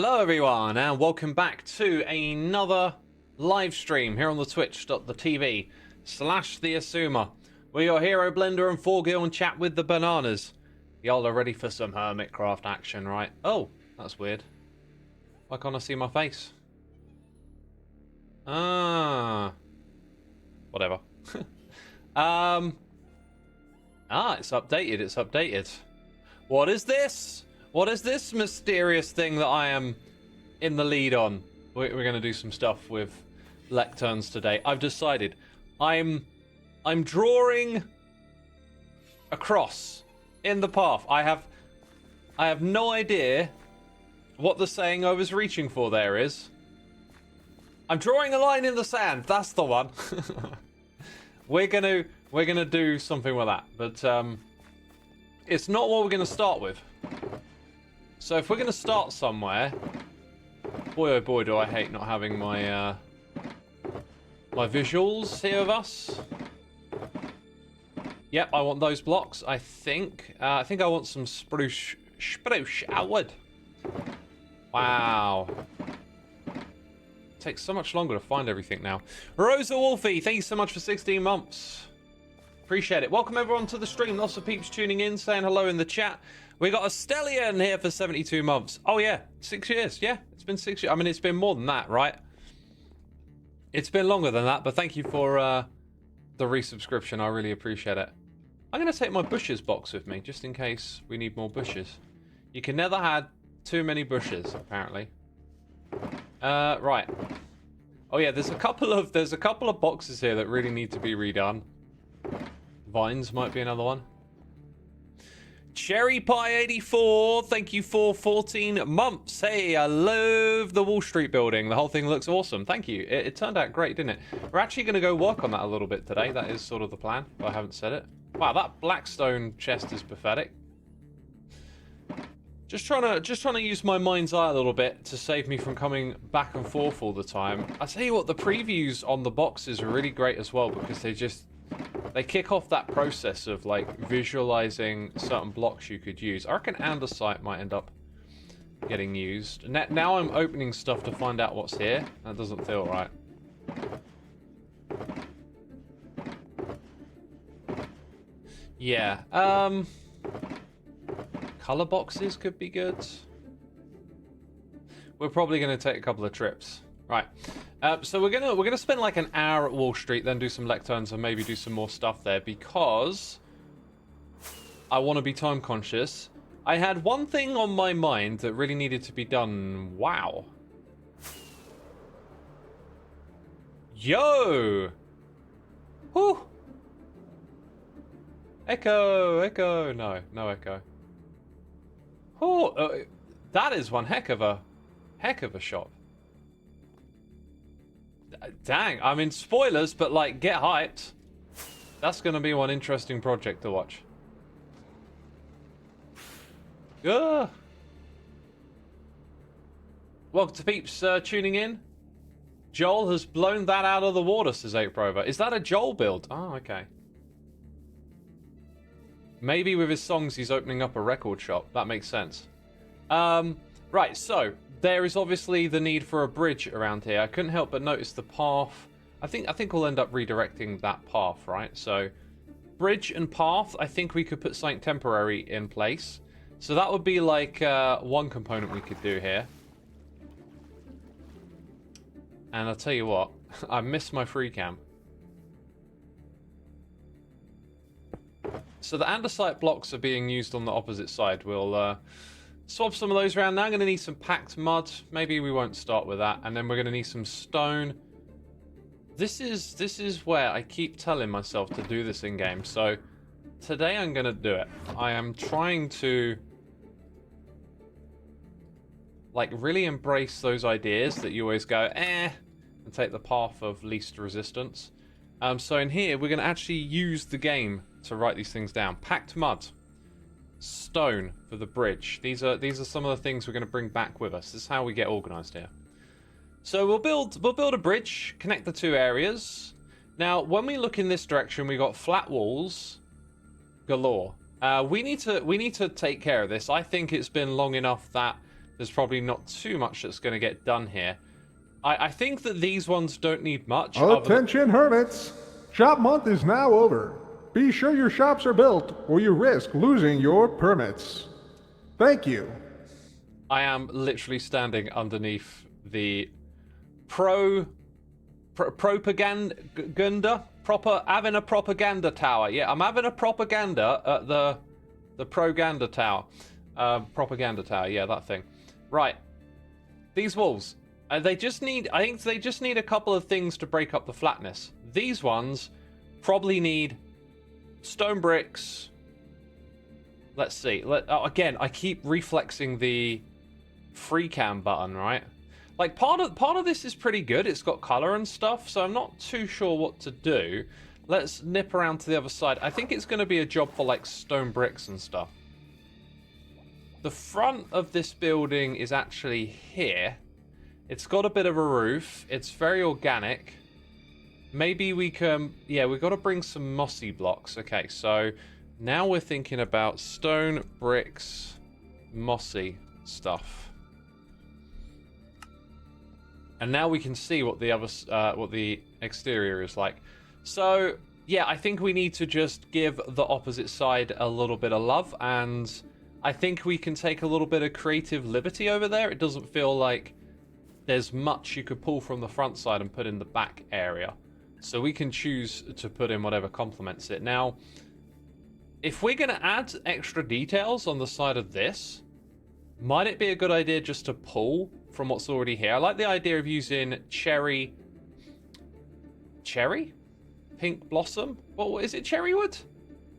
Hello everyone and welcome back to another live stream here on the twitch.tv/the Xisuma. We're your hero blender and 4-gil and chat with the bananas. Y'all are ready for some Hermitcraft action, right? Oh, that's weird. Why can't I see my face? Whatever. It's updated. What is this? What is this mysterious thing that I am in the lead on? We're going to do some stuff with lecterns today. I've decided I'm drawing a cross in the path. I have no idea what the saying I was reaching for there is. I'm drawing a line in the sand. That's the one. We're gonna do something with that, but it's not what we're gonna start with. So if we're going to start somewhere, boy oh boy do I hate not having my my visuals here of us. Yep, I want those blocks. I think I want some spruce wood. Wow. It takes so much longer to find everything now. Rosa Wolfie, thank you so much for 16 months. Appreciate it. Welcome everyone to the stream. Lots of peeps tuning in, saying hello in the chat. We got a Stellian here for 72 months. Oh yeah, 6 years. Yeah, it's been 6 years. I mean, it's been more than that, right? It's been longer than that, but thank you for the resubscription. I really appreciate it. I'm going to take my bushes box with me, just in case we need more bushes. You can never have too many bushes, apparently. Right. Oh yeah, there's a couple of boxes here that really need to be redone. Vines might be another one. Cherry Pie 84, thank you for 14 months. Hey, I love the Wall Street building. The whole thing looks awesome. Thank you. It turned out great, didn't it? We're actually going to go work on that a little bit today. That is sort of the plan, but I haven't said it. Wow, that Blackstone chest is pathetic. Just trying to use my mind's eye a little bit to save me from coming back and forth all the time. I tell you what, the previews on the boxes are really great as well because they kick off that process of like visualizing certain blocks you could use. I reckon andesite might end up getting used. Now I'm opening stuff to find out what's here. That doesn't feel right. Yeah. Color boxes could be good. We're probably going to take a couple of trips. Right. So we're gonna spend like an hour at Wall Street, then do some lecterns and maybe do some more stuff there because I want to be time conscious. I had one thing on my mind that really needed to be done. Wow. Yo. Whew. Echo. No echo. Oh, that is one heck of a shop. Dang, I mean, spoilers, but like, get hyped. That's going to be one interesting project to watch. Welcome to peeps tuning in. Joel has blown that out of the water, says 8Prover. Is that a Joel build? Oh, okay. Maybe with his songs he's opening up a record shop. That makes sense. Right, so there is obviously the need for a bridge around here. I couldn't help but notice the path. I think we'll end up redirecting that path, right? So bridge and path, I think we could put something temporary in place. So that would be like one component we could do here. And I'll tell you what, I missed my free cam. So the andesite blocks are being used on the opposite side. We'll swap some of those around. Now I'm going to need some packed mud. Maybe we won't start with that. And then we're going to need some stone. This is where I keep telling myself to do this in game. So today I'm going to do it. I am trying to like really embrace those ideas that you always go and take the path of least resistance. So in here we're going to actually use the game to write these things down. Packed mud, stone for the bridge. These are some of the things we're going to bring back with us. This is how we get organized here. So we'll build a bridge, connect the two areas. Now when we look in this direction, we got flat walls galore. We need to take care of this. I think it's been long enough that there's probably not too much that's going to get done here. I think that these ones don't need much. Attention, hermits! Shop month is now over. Be sure your shops are built, or you risk losing your permits. Thank you. I am literally standing underneath the propaganda, having a propaganda tower. Yeah, I'm having a propaganda at the propaganda tower. Propaganda tower, yeah, that thing. Right. These walls. They just need, I think they just need a couple of things to break up the flatness. These ones probably need stone bricks. Let's see. Again, I keep reflexing the free cam button, right? Like part of this is pretty good. It's got color and stuff, so I'm not too sure what to do. Let's nip around to the other side. I think it's going to be a job for like stone bricks and stuff. The front of this building is actually here. It's got a bit of a roof. It's very organic. Maybe we can... Yeah, we've got to bring some mossy blocks. Okay, so now we're thinking about stone, bricks, mossy stuff. And now we can see what the other, what the exterior is like. So, yeah, I think we need to just give the opposite side a little bit of love. And I think we can take a little bit of creative liberty over there. It doesn't feel like there's much you could pull from the front side and put in the back area. So we can choose to put in whatever complements it. Now, if we're going to add extra details on the side of this, might it be a good idea just to pull from what's already here? I like the idea of using cherry? Pink blossom? What is it, cherry wood?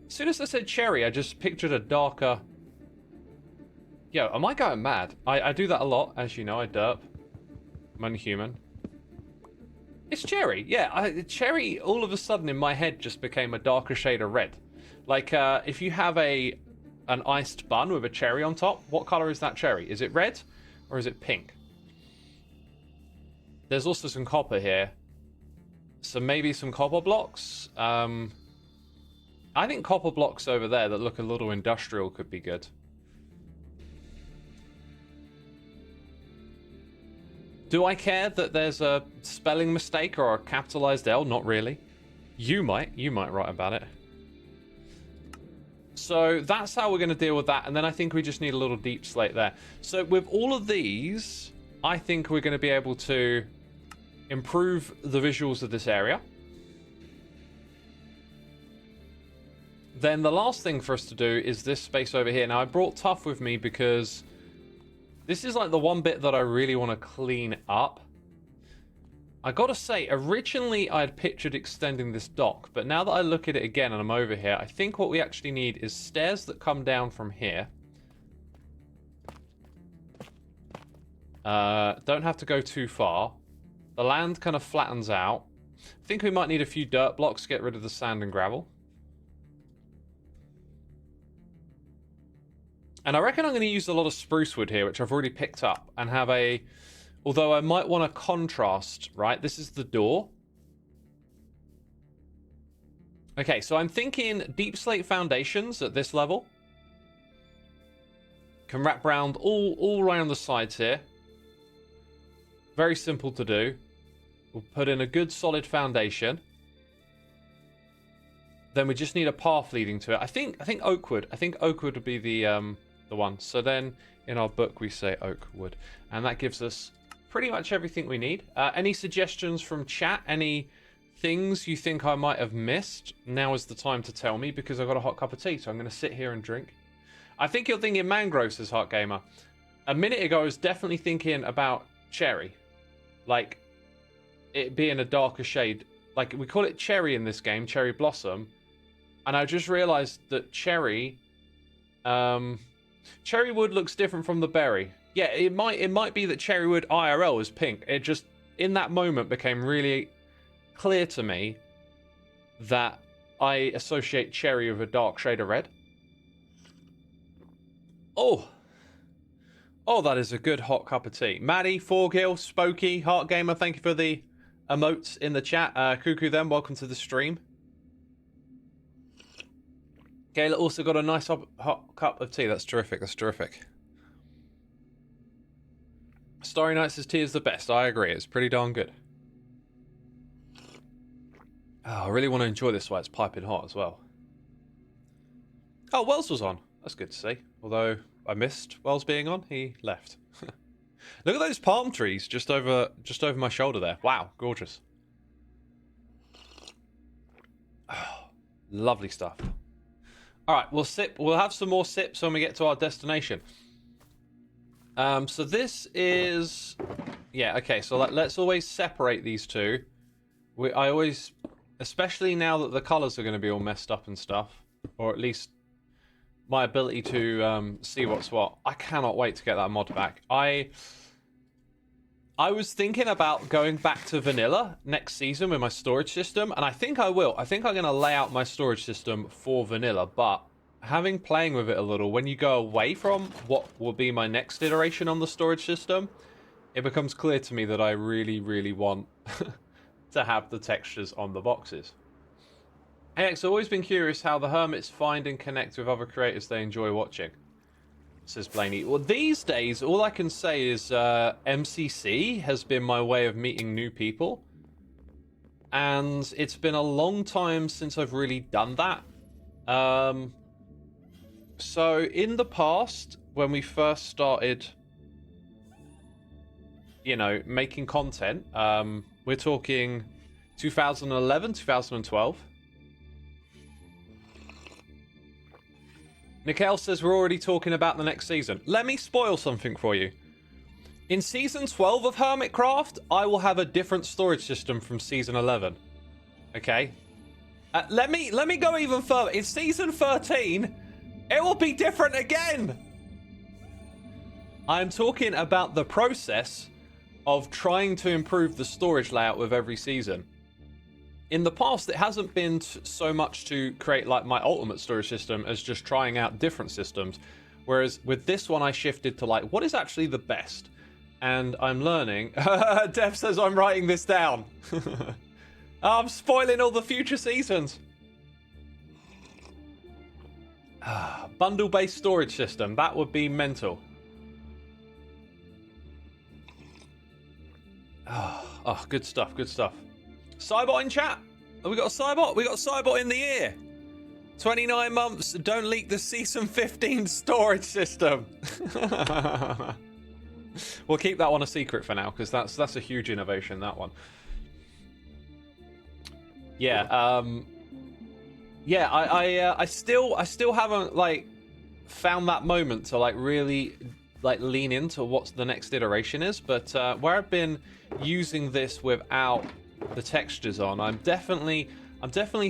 As soon as I said cherry, I just pictured a darker... Yo, am I going mad? I do that a lot, as you know, I derp. I'm human. It's cherry, yeah. Cherry, all of a sudden in my head, just became a darker shade of red. Like, if you have an iced bun with a cherry on top, what color is that cherry? Is it red or is it pink? There's also some copper here. So maybe some copper blocks. I think copper blocks over there that look a little industrial could be good. Do I care that there's a spelling mistake or a capitalized L? Not really. You might write about it. So that's how we're going to deal with that. And then I think we just need a little deep slate there. So with all of these, I think we're going to be able to improve the visuals of this area. Then the last thing for us to do is this space over here. Now I brought Tough with me because this is like the one bit that I really want to clean up. I gotta say, originally I had pictured extending this dock, but now that I look at it again and I'm over here, I think what we actually need is stairs that come down from here. Don't have to go too far. The land kind of flattens out. I think we might need a few dirt blocks to get rid of the sand and gravel. And I reckon I'm going to use a lot of spruce wood here, which I've already picked up, and have a... Although I might want to contrast, right? This is the door. Okay, so I'm thinking deep slate foundations at this level. Can wrap around all around the sides here. Very simple to do. We'll put in a good solid foundation. Then we just need a path leading to it. I think oak wood. I think oak wood would be the one. So then in our book we say oak wood, and that gives us pretty much everything we need. Any suggestions from chat? Any things you think I might have missed? Now is the time to tell me, because I've got a hot cup of tea, so I'm going to sit here and drink. I think you're thinking mangroves, says Hot Gamer. A minute ago I was definitely thinking about cherry, like it being a darker shade. Like we call it cherry in this game, cherry blossom, and I just realized that cherry wood looks different from the berry. Yeah, it might be that cherry wood IRL is pink. It just, in that moment, became really clear to me that I associate cherry with a dark shade of red. Oh, that is a good hot cup of tea. Maddie, Forgill, Spooky, Heart Gamer, thank you for the emotes in the chat. Cuckoo then, welcome to the stream. Gayla also got a nice hot cup of tea. That's terrific. That's terrific. Starry Nights' tea is the best. I agree. It's pretty darn good. Oh, I really want to enjoy this while it's piping hot as well. Oh, Wells was on. That's good to see. Although I missed Wells being on, he left. Look at those palm trees just over my shoulder there. Wow, gorgeous. Oh, lovely stuff. All right, we'll sip. We'll have some more sips when we get to our destination. So this is, yeah, okay. So let's always separate these two. I always, especially now that the colors are going to be all messed up and stuff, or at least my ability to see what's what. I cannot wait to get that mod back. I was thinking about going back to vanilla next season with my storage system, and I think I will. I think I'm going to lay out my storage system for vanilla, but playing with it a little, when you go away from what will be my next iteration on the storage system, it becomes clear to me that I really, really want to have the textures on the boxes. I've always been curious how the Hermits find and connect with other creators they enjoy watching, says Blaney. Well, these days, all I can say is MCC has been my way of meeting new people. And it's been a long time since I've really done that. So in the past, when we first started, you know, making content, we're talking 2011, 2012. Nikhail says we're already talking about the next season. Let me spoil something for you. In season 12 of Hermitcraft, I will have a different storage system from season 11. Okay? Let me go even further. In season 13, it will be different again. I'm talking about the process of trying to improve the storage layout with every season. In the past, it hasn't been so much to create like my ultimate storage system as just trying out different systems. Whereas with this one, I shifted to like, what is actually the best? And I'm learning. Dev says I'm writing this down. I'm spoiling all the future seasons. Bundle-based storage system. That would be mental. Oh, good stuff, good stuff. Cybot in chat. Have we got a Cybot? We got a Cybot in the ear. 29 months. Don't leak the season 15 storage system. We'll keep that one a secret for now because that's a huge innovation. That one. Yeah. Yeah. I still haven't like found that moment to like really like lean into what the next iteration is. But where I've been using this without the textures on, I'm definitely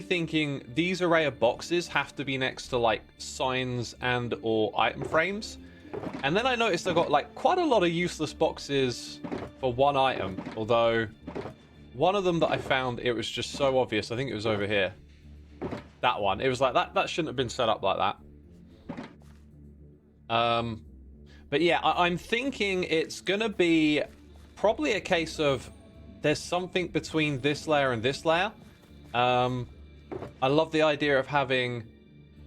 thinking these array of boxes have to be next to like signs and or item frames. And then I noticed I got like quite a lot of useless boxes for one item, although one of them that I found, it was just so obvious. I think it was over here. That one. It was like that shouldn't have been set up like that. But yeah, I'm thinking it's gonna be probably a case of there's something between this layer and this layer. I love the idea of having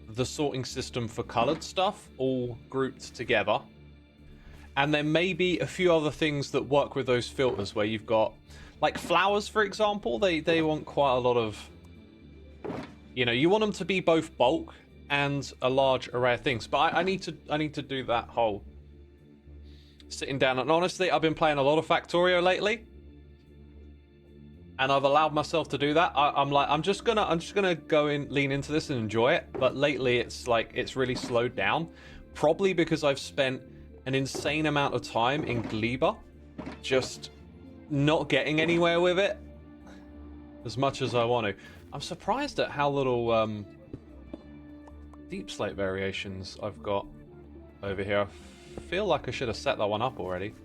the sorting system for colored stuff all grouped together. And there may be a few other things that work with those filters where you've got, like flowers, for example, they want quite a lot of, you know, you want them to be both bulk and a large array of things. But I need to do that whole sitting down. And honestly, I've been playing a lot of Factorio lately. And I've allowed myself to do that. I'm just gonna go in, lean into this and enjoy it. But lately, it's like it's really slowed down, probably because I've spent an insane amount of time in Gleba, just not getting anywhere with it as much as I want to. I'm surprised at how little deep slate variations I've got over here. I feel like I should have set that one up already.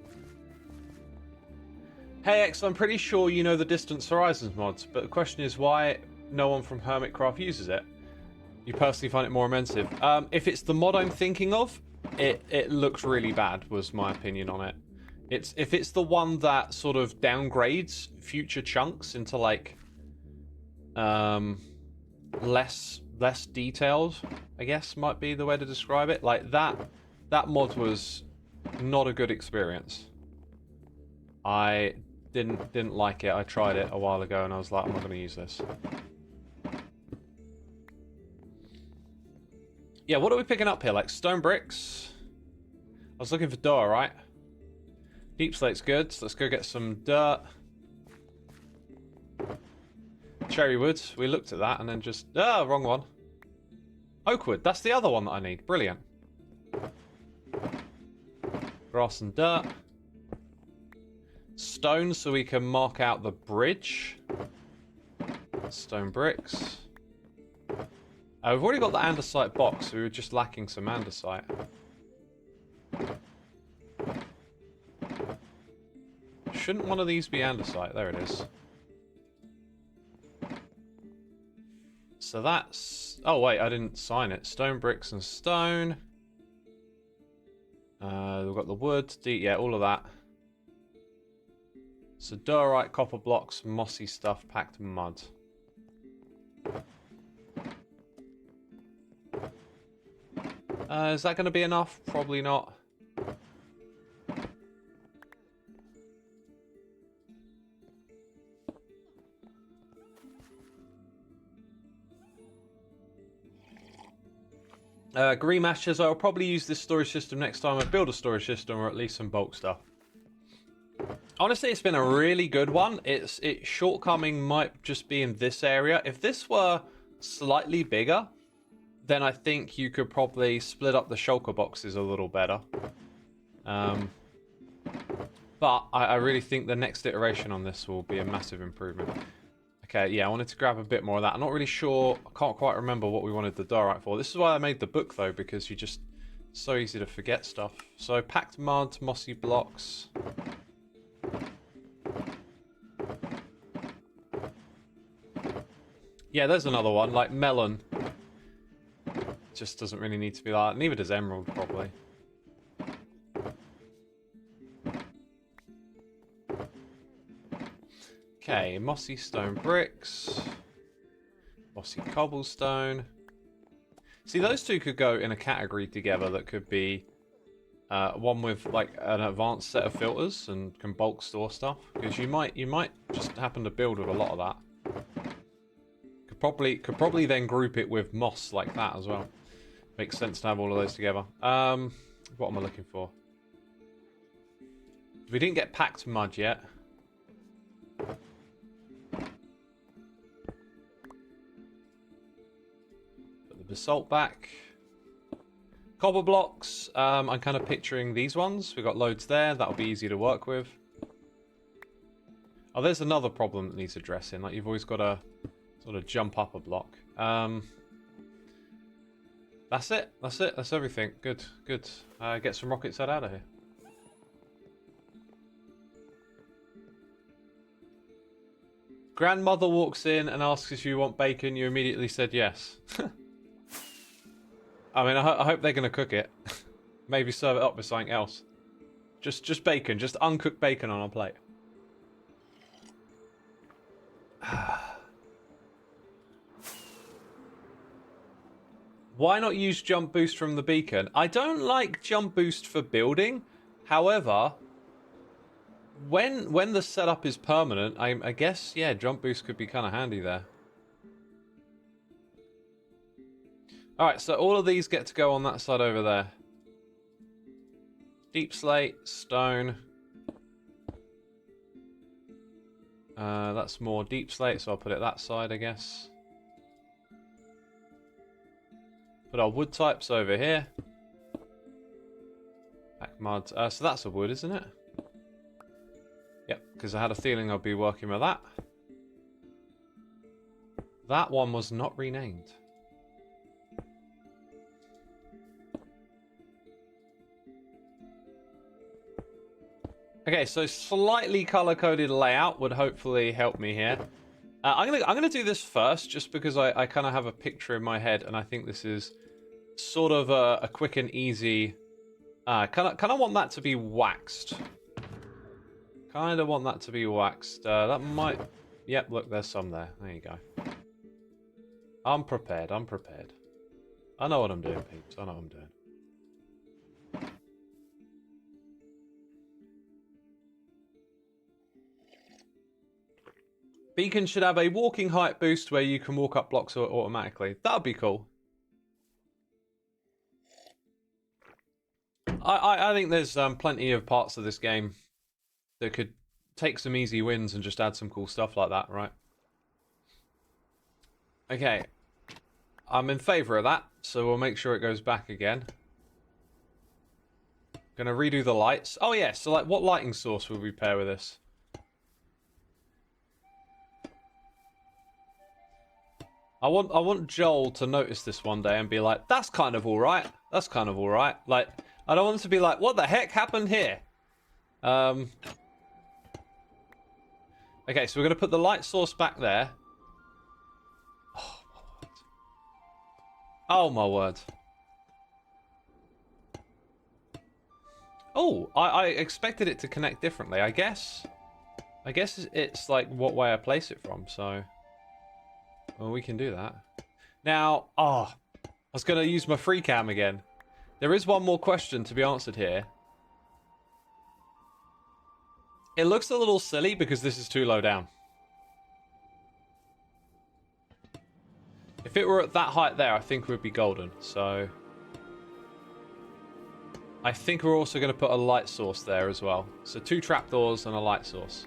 Hey X, I'm pretty sure you know the Distance Horizons mods, but the question is why no one from Hermitcraft uses it. You personally find it more immersive. If it's the mod I'm thinking of, it looks really bad, was my opinion on it. If it's the one that sort of downgrades future chunks into like less detailed, I guess might be the way to describe it. Like that mod was not a good experience. I didn't like it. I tried it a while ago and I was like, I'm not going to use this. Yeah, what are we picking up here? Like stone bricks? I was looking for dirt, right? Deep slate's good, so let's go get some dirt. Cherry wood, we looked at that and then just... Ah, wrong one. Oak wood, that's the other one that I need. Brilliant. Grass and dirt. Stone so we can mark out the bridge. Stone bricks. We've already got the andesite box, so we were just lacking some andesite. Shouldn't one of these be andesite? There it is. So that's... Oh wait, I didn't sign it. Stone bricks and stone. We've got the wood, yeah, all of that. So diorite, copper blocks, mossy stuff, packed mud. Is that going to be enough? Probably not. Green Mash says, I'll probably use this storage system next time I build a storage system, or at least some bulk stuff. Honestly, it's been a really good one. Its shortcoming might just be in this area. If this were slightly bigger, then I think you could probably split up the shulker boxes a little better. But I really think the next iteration on this will be a massive improvement. Okay, yeah, I wanted to grab a bit more of that. I'm not really sure. I can't quite remember what we wanted the diorite for. This is why I made the book, though, because you just... so easy to forget stuff. So, packed mud, mossy blocks. Yeah, there's another one, like melon. Just doesn't really need to be like that. Neither does emerald, probably. Okay, mossy stone bricks. Mossy cobblestone. See, those two could go in a category together that could be one with like an advanced set of filters and can bulk store stuff. Because you might just happen to build with a lot of that. Could probably then group it with moss like that as well. Makes sense to have all of those together. What am I looking for? We didn't get packed mud yet. Put the basalt back. Cobble blocks. I'm kind of picturing these ones. We've got loads there. That'll be easy to work with. Oh, there's another problem that needs addressing. Like, you've always got to sort of jump up a block. That's it. That's it. That's everything. Good. Good. Get some rockets head out of here. Grandmother walks in and asks if you want bacon. You immediately said yes. I mean, I hope they're going to cook it. Maybe serve it up with something else. Just bacon. Just uncooked bacon on a plate. Why not use jump boost from the beacon? I don't like jump boost for building. However, when the setup is permanent, I guess, yeah, jump boost could be kind of handy there. Alright, so all of these get to go on that side over there. Deep slate, stone. That's more deep slate, so I'll put it that side, I guess. Put our wood types over here. Pack mud. So that's a wood, isn't it? Yep, because I had a feeling I'd be working with that. That one was not renamed. Okay, so slightly color-coded layout would hopefully help me here. I'm gonna do this first, just because I kind of have a picture in my head, and I think this is sort of a quick and easy. Kind of want that to be waxed. Kind of want that to be waxed. That might. Yep, look, there's some there. There you go. I'm prepared. I'm prepared. I know what I'm doing, peeps. I know what I'm doing. Beacon should have a walking height boost where you can walk up blocks automatically. That would be cool. I think there's plenty of parts of this game that could take some easy wins and just add some cool stuff like that, right? Okay. I'm in favor of that, so we'll make sure it goes back again. Gonna redo the lights. Oh yeah, so like what lighting source would we pair with this? I want Joel to notice this one day and be like, that's kind of alright. That's kind of alright. Like, I don't want him to be like, what the heck happened here? Okay, so we're gonna put the light source back there. Oh my word. Oh, I expected it to connect differently. I guess it's like what way I place it from, so... Well, we can do that. Now, I was going to use my free cam again. There is one more question to be answered here. It looks a little silly because this is too low down. If it were at that height there, I think we'd be golden, so... I think we're also going to put a light source there as well. So 2 trapdoors and a light source.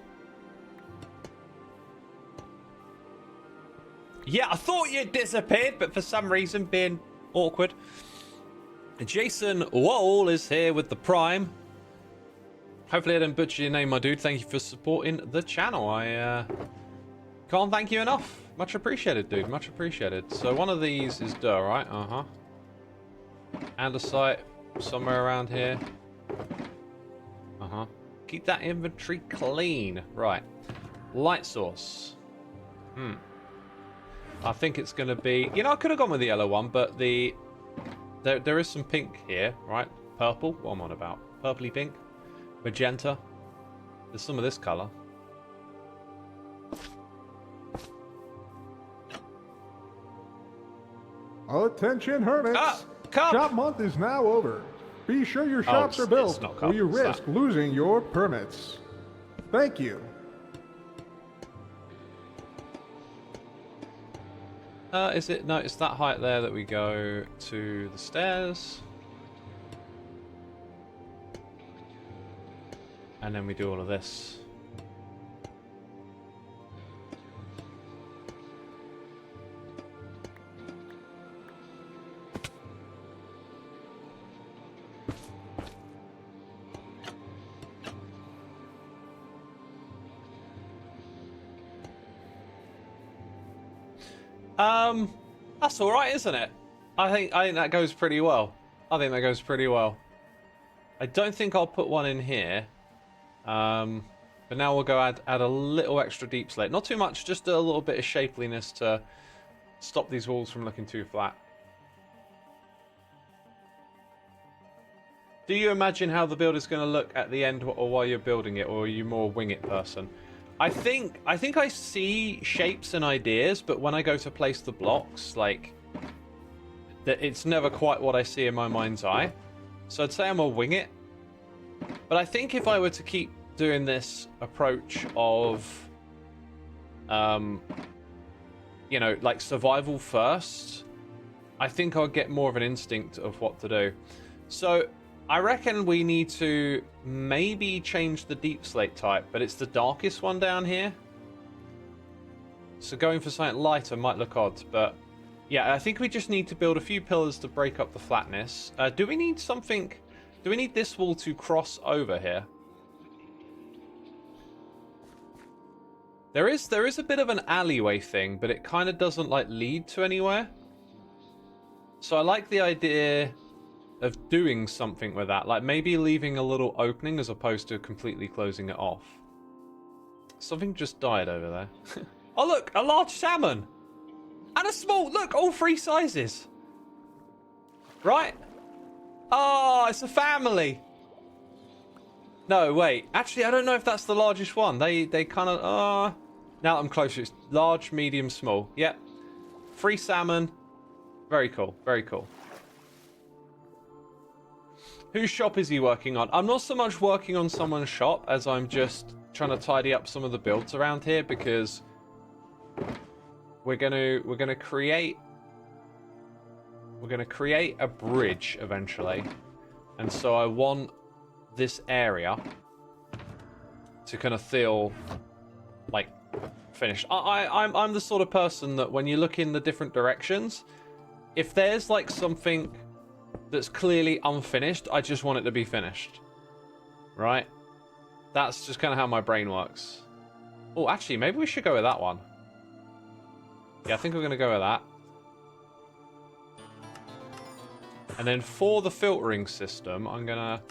Yeah, I thought you'd disappeared, but for some reason being awkward. Jason Wall is here with the Prime. Hopefully I didn't butcher your name, my dude. Thank you for supporting the channel. I can't thank you enough. Much appreciated, dude. Much appreciated. So one of these is dirt, right? Uh-huh. Andesite. Somewhere around here. Uh-huh. Keep that inventory clean. Right. Light source. I think it's going to be... You know, I could have gone with the yellow one, but the... There is some pink here, right? Purple? What am I on about? Purpley pink? Magenta? There's some of this colour. Attention, hermits! Shop month is now over. Be sure your shops are built, or you risk losing your permits. Thank you. Is it? No, it's that height there that we go to the stairs. And then we do all of this. That's all right, isn't it? I think that goes pretty well. I think that goes pretty well. I don't think I'll put one in here. But now we'll go add a little extra deep slate. Not too much, just a little bit of shapeliness to stop these walls from looking too flat. Do you imagine how the build is going to look at the end or while you're building it, or are you more wing it person? I think I see shapes and ideas, but when I go to place the blocks, like, it's never quite what I see in my mind's eye. So I'd say I'm a wing it. But I think if I were to keep doing this approach of, you know, like survival first, I think I'll get more of an instinct of what to do. So I reckon we need to maybe change the deep slate type, but it's the darkest one down here. So going for something lighter might look odd, but yeah, I think we just need to build a few pillars to break up the flatness. Do we need something? Do we need this wall to cross over here? There is a bit of an alleyway thing, but it kind of doesn't like lead to anywhere. So I like the idea of doing something with that, like maybe leaving a little opening as opposed to completely closing it off. Something just died over there. Oh look, a large salmon! And a small, look, all 3 sizes. Right? Oh, it's a family. No, wait, actually I don't know if that's the largest one. They kind of, now that I'm closer, it's large, medium, small. Yep. 3 salmon. Very cool, very cool. Whose shop is he working on? I'm not so much working on someone's shop as I'm just trying to tidy up some of the builds around here, because we're gonna create a bridge eventually, and so I want this area to kind of feel like finished. I'm the sort of person that when you look in the different directions, if there's like something that's clearly unfinished, I just want it to be finished. Right? That's just kind of how my brain works. Oh, actually, maybe we should go with that one. Yeah, I think we're going to go with that. And then for the filtering system, I'm going to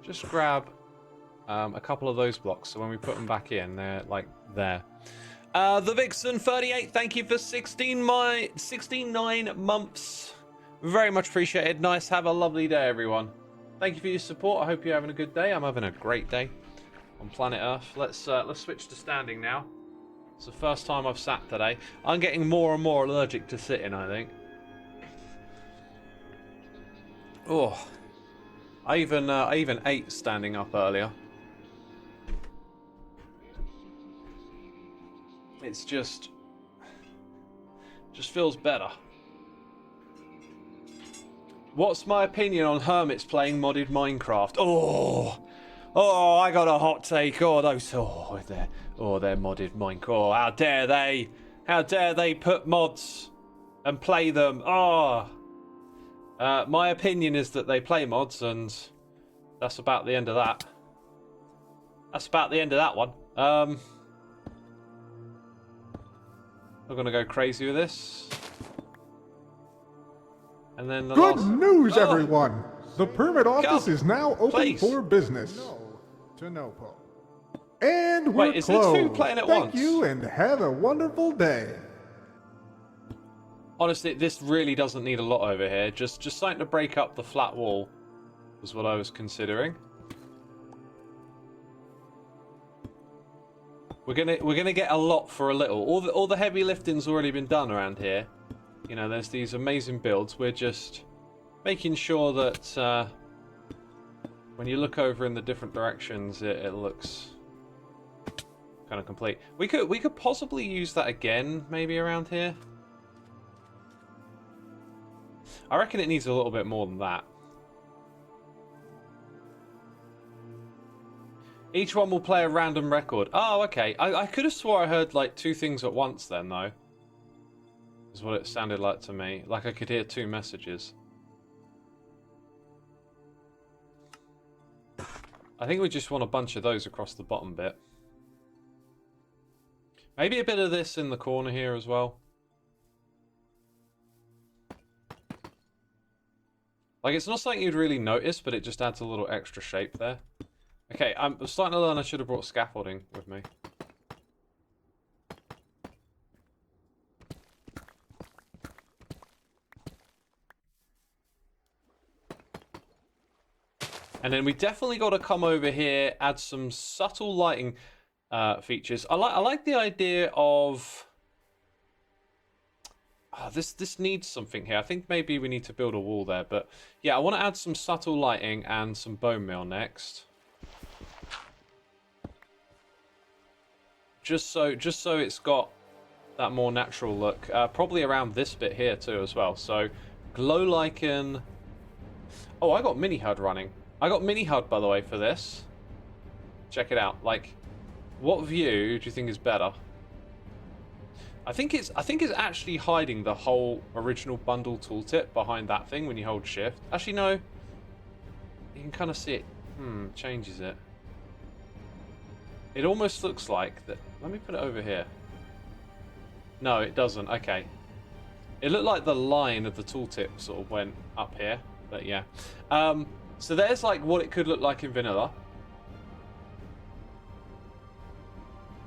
just grab a couple of those blocks. So when we put them back in, they're like there. The Vixen 38, thank you for 69 months. Very much appreciated. Nice. Have a lovely day, everyone. Thank you for your support. I hope you're having a good day. I'm having a great day on planet Earth. Let's switch to standing now. It's the first time I've sat today. I'm getting more and more allergic to sitting, I think. Oh, I even ate standing up earlier. It's just feels better. What's my opinion on hermits playing modded Minecraft? Oh, I got a hot take. Oh, they're modded Minecraft. Oh, how dare they put mods and play them? Oh, my opinion is that they play mods, and that's about the end of that. That's about the end of that one. We're gonna go crazy with this. And then Good news, everyone! The permit office is now open for business. No to no po. And we're closed. This two playing at Thank you, and have a wonderful day. Honestly, this really doesn't need a lot over here. Just something to break up the flat wall was what I was considering. We're gonna get a lot for a little. All the heavy lifting's already been done around here. You know, there's these amazing builds. We're just making sure that when you look over in the different directions, it looks kind of complete. We could possibly use that again, maybe around here. I reckon it needs a little bit more than that. Each one will play a random record. Oh, okay. I could have swore I heard like two things at once then, though. Is what it sounded like to me. Like I could hear two messages. I think we just want a bunch of those across the bottom bit. Maybe a bit of this in the corner here as well. Like, it's not something you'd really notice, but it just adds a little extra shape there. Okay, I'm starting to learn I should have brought scaffolding with me. And then we definitely got to come over here, add some subtle lighting features. I like the idea of... Oh, this needs something here. I think maybe we need to build a wall there. But yeah, I want to add some subtle lighting and some bone meal next. Just so it's got that more natural look. Probably around this bit here too as well. So glow lichen. Oh, I got mini HUD running. I got mini HUD, by the way, for this. Check it out. Like, what view do you think is better? I think it's actually hiding the whole original bundle tooltip behind that thing when you hold shift. Actually, no. You can kind of see it. Changes it. It almost looks like that. Let me put it over here. No, it doesn't. Okay. It looked like the line of the tooltip sort of went up here, but yeah. So there's like what it could look like in vanilla.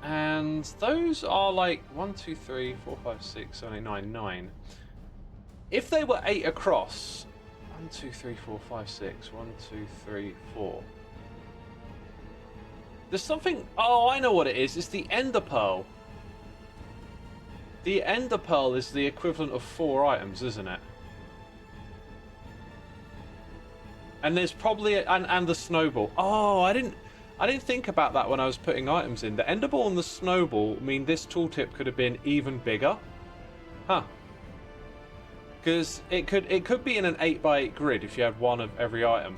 And those are like 1, 2, 3, 4, 5, 6, 7, 8, 9, 9. If they were 8 across, 1, 2, 3, 4, 5, 6, 1, 2, 3, 4. There's something. Oh, I know what it is. It's the Ender Pearl. The Ender Pearl is the equivalent of 4 items, isn't it? And there's probably and the snowball. Oh, I didn't think about that when I was putting items in. The Ender Ball and the snowball mean this tooltip could have been even bigger. Huh. Because it could be in an 8x8 grid if you had one of every item.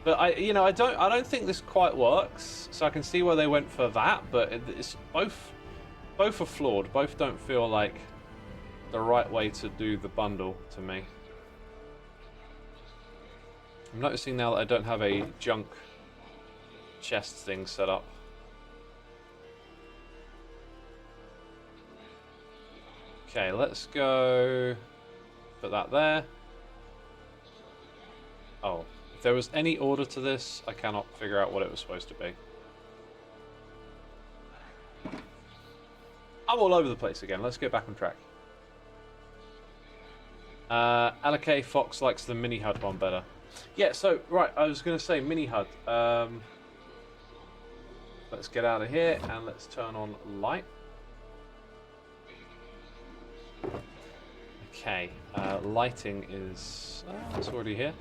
But I don't think this quite works. So I can see where they went for that, but it's both are flawed. Both don't feel like the right way to do the bundle to me. I'm noticing now that I don't have a junk chest thing set up. Okay, let's go put that there. Oh, if there was any order to this, I cannot figure out what it was supposed to be. I'm all over the place again. Let's get back on track. Alake Fox likes the mini HUD one better. Yeah, so, right, I was going to say mini HUD. Let's get out of here and let's turn on light. Okay, lighting is... it's already here.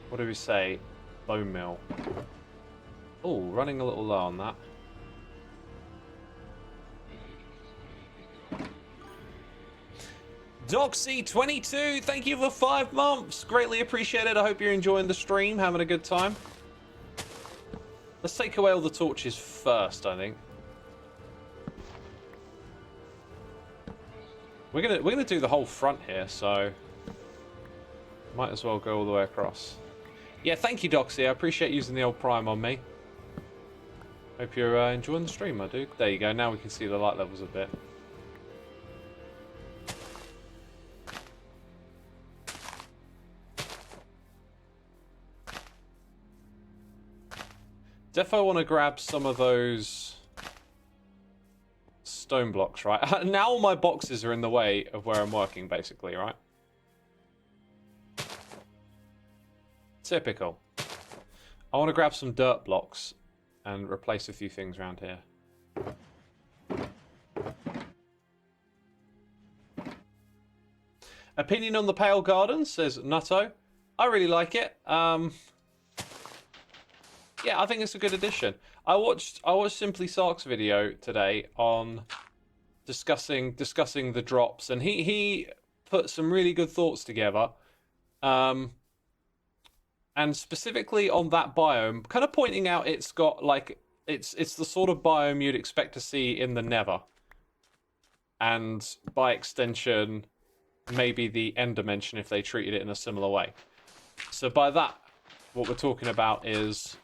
What do we say? Bone mill. Oh, running a little low on that. Doxy22, thank you for 5 months. Greatly appreciated. I hope you're enjoying the stream, having a good time. Let's take away all the torches first, I think. We're gonna do the whole front here, so might as well go all the way across. Yeah, thank you, Doxy. I appreciate using the old prime on me. Hope you're enjoying the stream, my dude. There you go. Now we can see the light levels a bit. Defo want to grab some of those stone blocks, right? Now all my boxes are in the way of where I'm working, basically, right? Typical. I want to grab some dirt blocks and replace a few things around here. Opinion on the Pale Garden, says Nutto. I really like it. Yeah, I think it's a good addition. I watched Simply Sark's video today on discussing the drops, and he put some really good thoughts together. And specifically on that biome, kind of pointing out it's got like it's the sort of biome you'd expect to see in the Nether. And by extension, maybe the End Dimension if they treated it in a similar way. So by that, what we're talking about is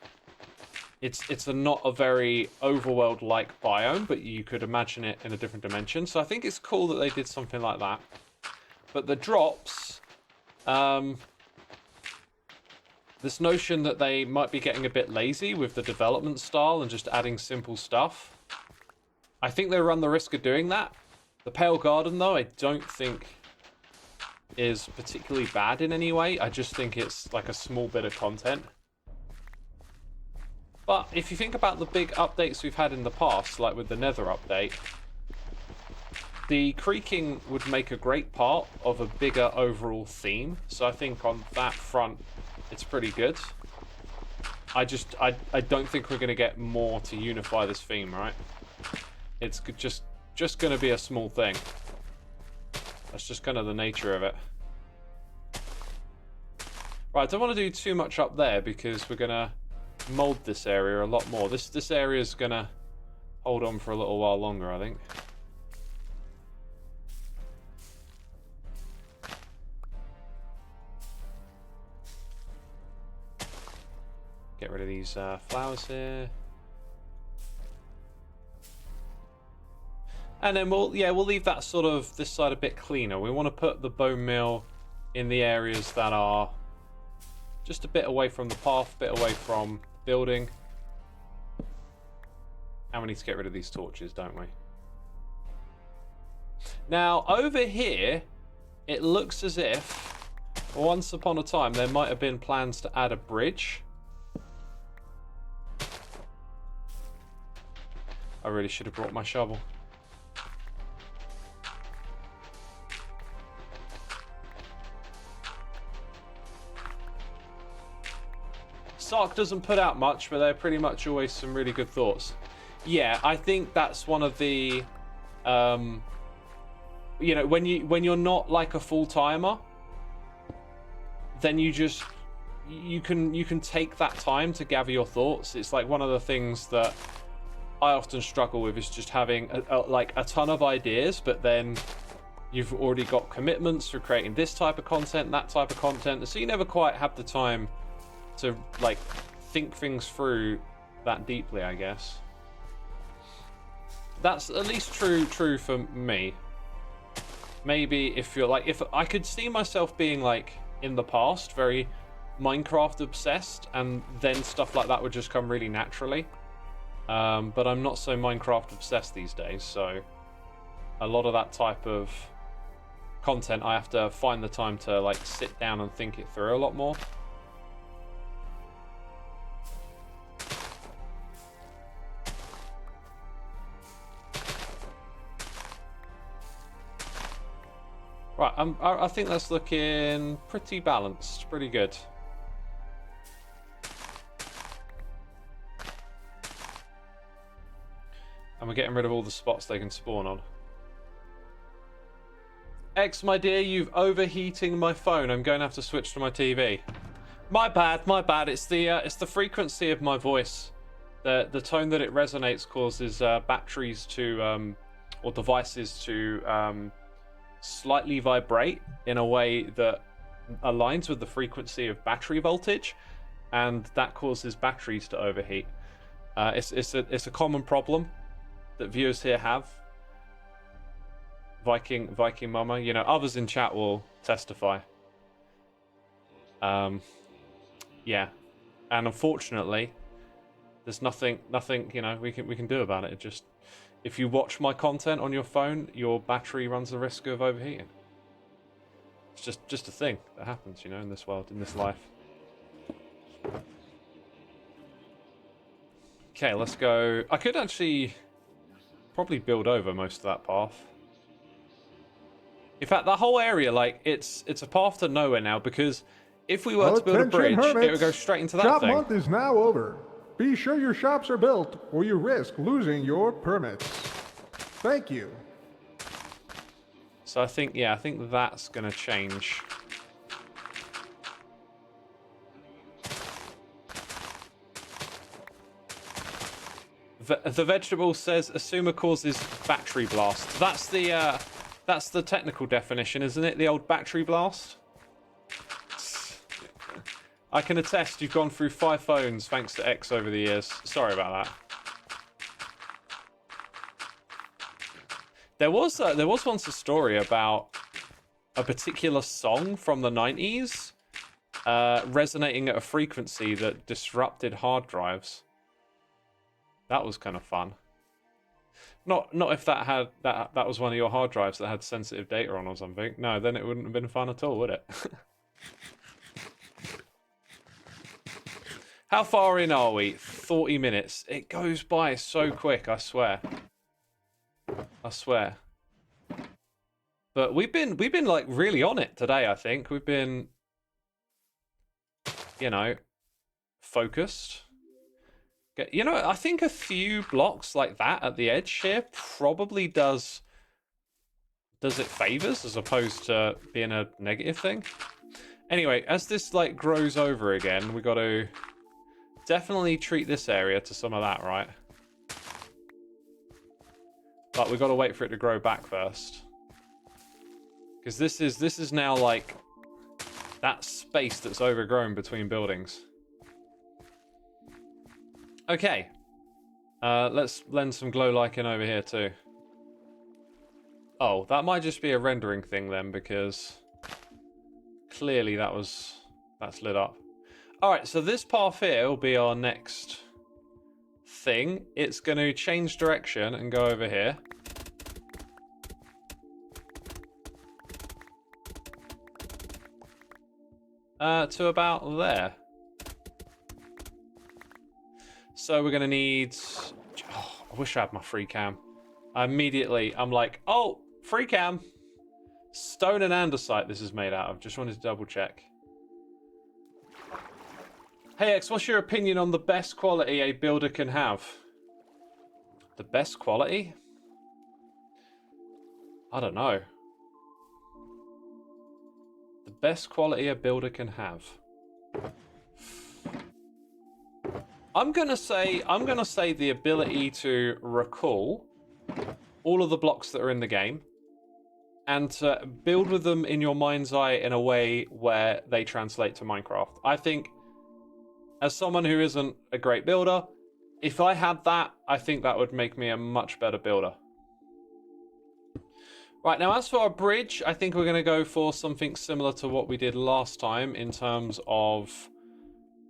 it's not a very overworld-like biome, but you could imagine it in a different dimension. So I think it's cool that they did something like that. But the drops, this notion that they might be getting a bit lazy with the development style and just adding simple stuff, I think they run the risk of doing that. The Pale Garden, though, I don't think is particularly bad in any way. I just think it's like a small bit of content. But if you think about the big updates we've had in the past, like with the Nether update, the creaking would make a great part of a bigger overall theme. So I think on that front, it's pretty good. I don't think we're going to get more to unify this theme, right? It's just going to be a small thing. That's just kind of the nature of it. Right, I don't want to do too much up there because we're going to mold this area a lot more. This area is going to hold on for a little while longer, I think. Get rid of these flowers here. And then we'll leave that sort of this side a bit cleaner. We want to put the bone mill in the areas that are just a bit away from the path, a bit away from building. And we need to get rid of these torches, don't we? Now, over here, it looks as if once upon a time there might have been plans to add a bridge. I really should have brought my shovel. Sark doesn't put out much, but they're pretty much always some really good thoughts. Yeah, I think that's one of the You know, when you're not like a full-timer, then you can take that time to gather your thoughts. It's like one of the things that I often struggle with is just having like a ton of ideas, but then you've already got commitments for creating this type of content, that type of content, so you never quite have the time to like think things through that deeply, I guess. That's at least true for me. Maybe if you're like, if I could see myself being like in the past very Minecraft obsessed, and then stuff like that would just come really naturally. But I'm not so Minecraft obsessed these days, so a lot of that type of content I have to find the time to like sit down and think it through a lot more. Right, I think that's looking pretty balanced, pretty good. And we're getting rid of all the spots they can spawn on. X, my dear, you've overheating my phone. I'm going to have to switch to my TV. My bad, my bad. It's the frequency of my voice. The tone that it resonates causes batteries to or devices to slightly vibrate in a way that aligns with the frequency of battery voltage, and that causes batteries to overheat. It's a common problem that viewers here have. Viking Mama, you know, others in chat will testify. Yeah, and unfortunately, there's nothing you know we can do about it. It just, if you watch my content on your phone, your battery runs the risk of overheating. It's just a thing that happens, you know, in this world, in this life. Okay, let's go. I could actually probably build over most of that path. In fact, that whole area, like, it's a path to nowhere now, because if we were to build a bridge, Hermits, it would go straight into that shop thing. Shop month is now over. Be sure your shops are built, or you risk losing your permits. Thank you. So I think that's going to change. The vegetable says Xisuma causes battery blast. That's the technical definition, isn't it? The old battery blast. I can attest you've gone through 5 phones thanks to X over the years. Sorry about that. There was once a story about a particular song from the 90s resonating at a frequency that disrupted hard drives. That was kind of fun. Not if that was one of your hard drives that had sensitive data on or something. No, then it wouldn't have been fun at all, would it? How far in are we? 40 minutes. It goes by so quick, I swear. I swear. But we've been like really on it today, I think. We've been, you know, focused. You know, I think a few blocks like that at the edge here probably does it favors as opposed to being a negative thing. Anyway, as this like grows over again, we got to definitely treat this area to some of that, right? But we've got to wait for it to grow back first. Because this is now like that space that's overgrown between buildings. Okay. Let's lend some glow lichen over here too. Oh, that might just be a rendering thing then, because clearly that's lit up. Alright, so this path here will be our next thing. It's going to change direction and go over here. To about there. So we're going to need... Oh, I wish I had my free cam. I'm like, oh, free cam. Stone and andesite this is made out of. Just wanted to double check. Hey X, what's your opinion on the best quality a builder can have? The best quality? I don't know. The best quality a builder can have. I'm gonna say the ability to recall all of the blocks that are in the game and to build with them in your mind's eye in a way where they translate to Minecraft. I think, as someone who isn't a great builder, if I had that, I think that would make me a much better builder. Right, now as for our bridge, I think we're going to go for something similar to what we did last time in terms of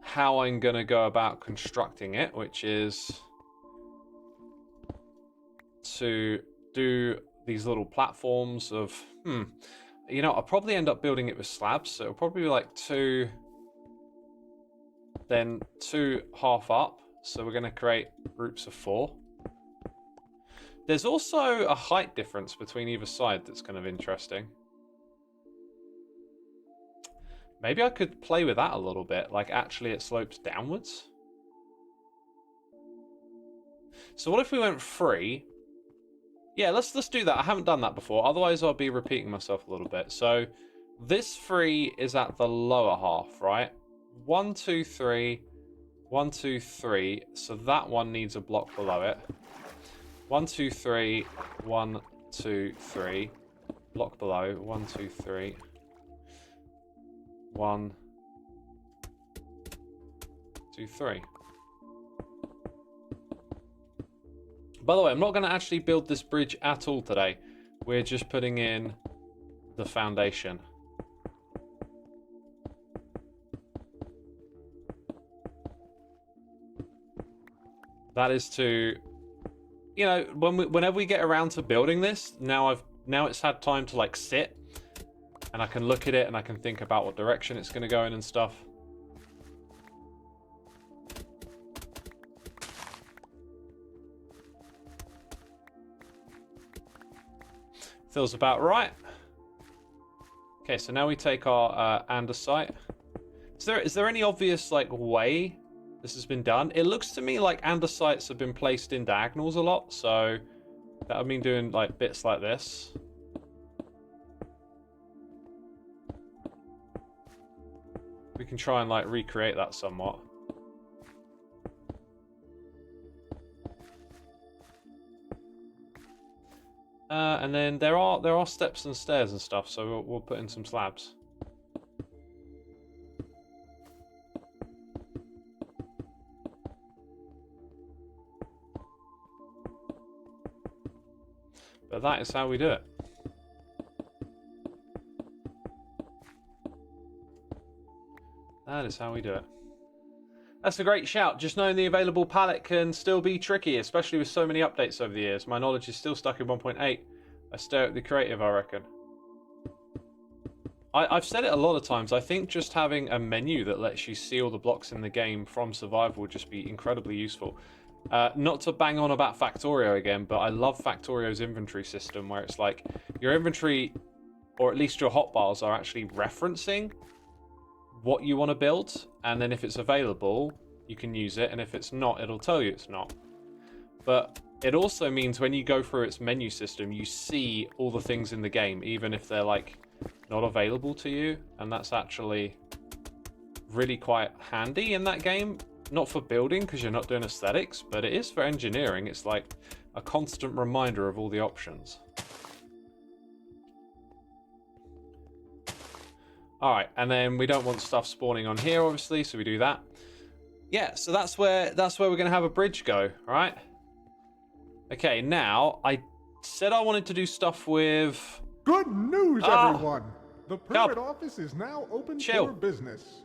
how I'm going to go about constructing it, which is to do these little platforms of, you know, I'll probably end up building it with slabs, so it'll probably be like 2, then 2 half up, so we're going to create groups of 4. There's also a height difference between either side that's kind of interesting. Maybe I could play with that a little bit, like actually it slopes downwards. So what if we went 3? Yeah, let's do that. I haven't done that before, otherwise I'll be repeating myself a little bit. So this 3 is at the lower half, right? 1, 2, 3, 1, 2, 3. So that one needs a block below it. 1, 2, 3, 1, 2, 3. Block below. 1, 2, 3. 1, 2, 3. By the way, I'm not going to actually build this bridge at all today. We're just putting in the foundation. That is to, you know, whenever we get around to building this, now it's had time to like sit, and I can look at it and I can think about what direction it's going to go in and stuff. Feels about right. Okay, so now we take our andesite. Is there any obvious like way this has been done? It looks to me like andesites have been placed in diagonals a lot, so that I've been doing like bits like this. We can try and like recreate that somewhat. And then there are steps and stairs and stuff, so we'll put in some slabs. But that is how we do it. That is how we do it. That's a great shout. Just knowing the available palette can still be tricky, especially with so many updates over the years. My knowledge is still stuck in 1.8. I stare at the creative, I reckon. I've said it a lot of times. I think just having a menu that lets you see all the blocks in the game from survival would just be incredibly useful. Not to bang on about Factorio again, but I love Factorio's inventory system where it's like your inventory, or at least your hotbars, are actually referencing what you want to build, and then if it's available you can use it, and if it's not, it'll tell you it's not. But it also means when you go through its menu system, you see all the things in the game, even if they're like not available to you, and that's actually really quite handy in that game. Not for building because you're not doing aesthetics, but it is for engineering. It's like a constant reminder of all the options. All right, and then we don't want stuff spawning on here, obviously, so we do that. Yeah, so that's where we're gonna have a bridge go. All right. Okay, now I said I wanted to do stuff with. Good news, everyone! The Prate Office is now open for business.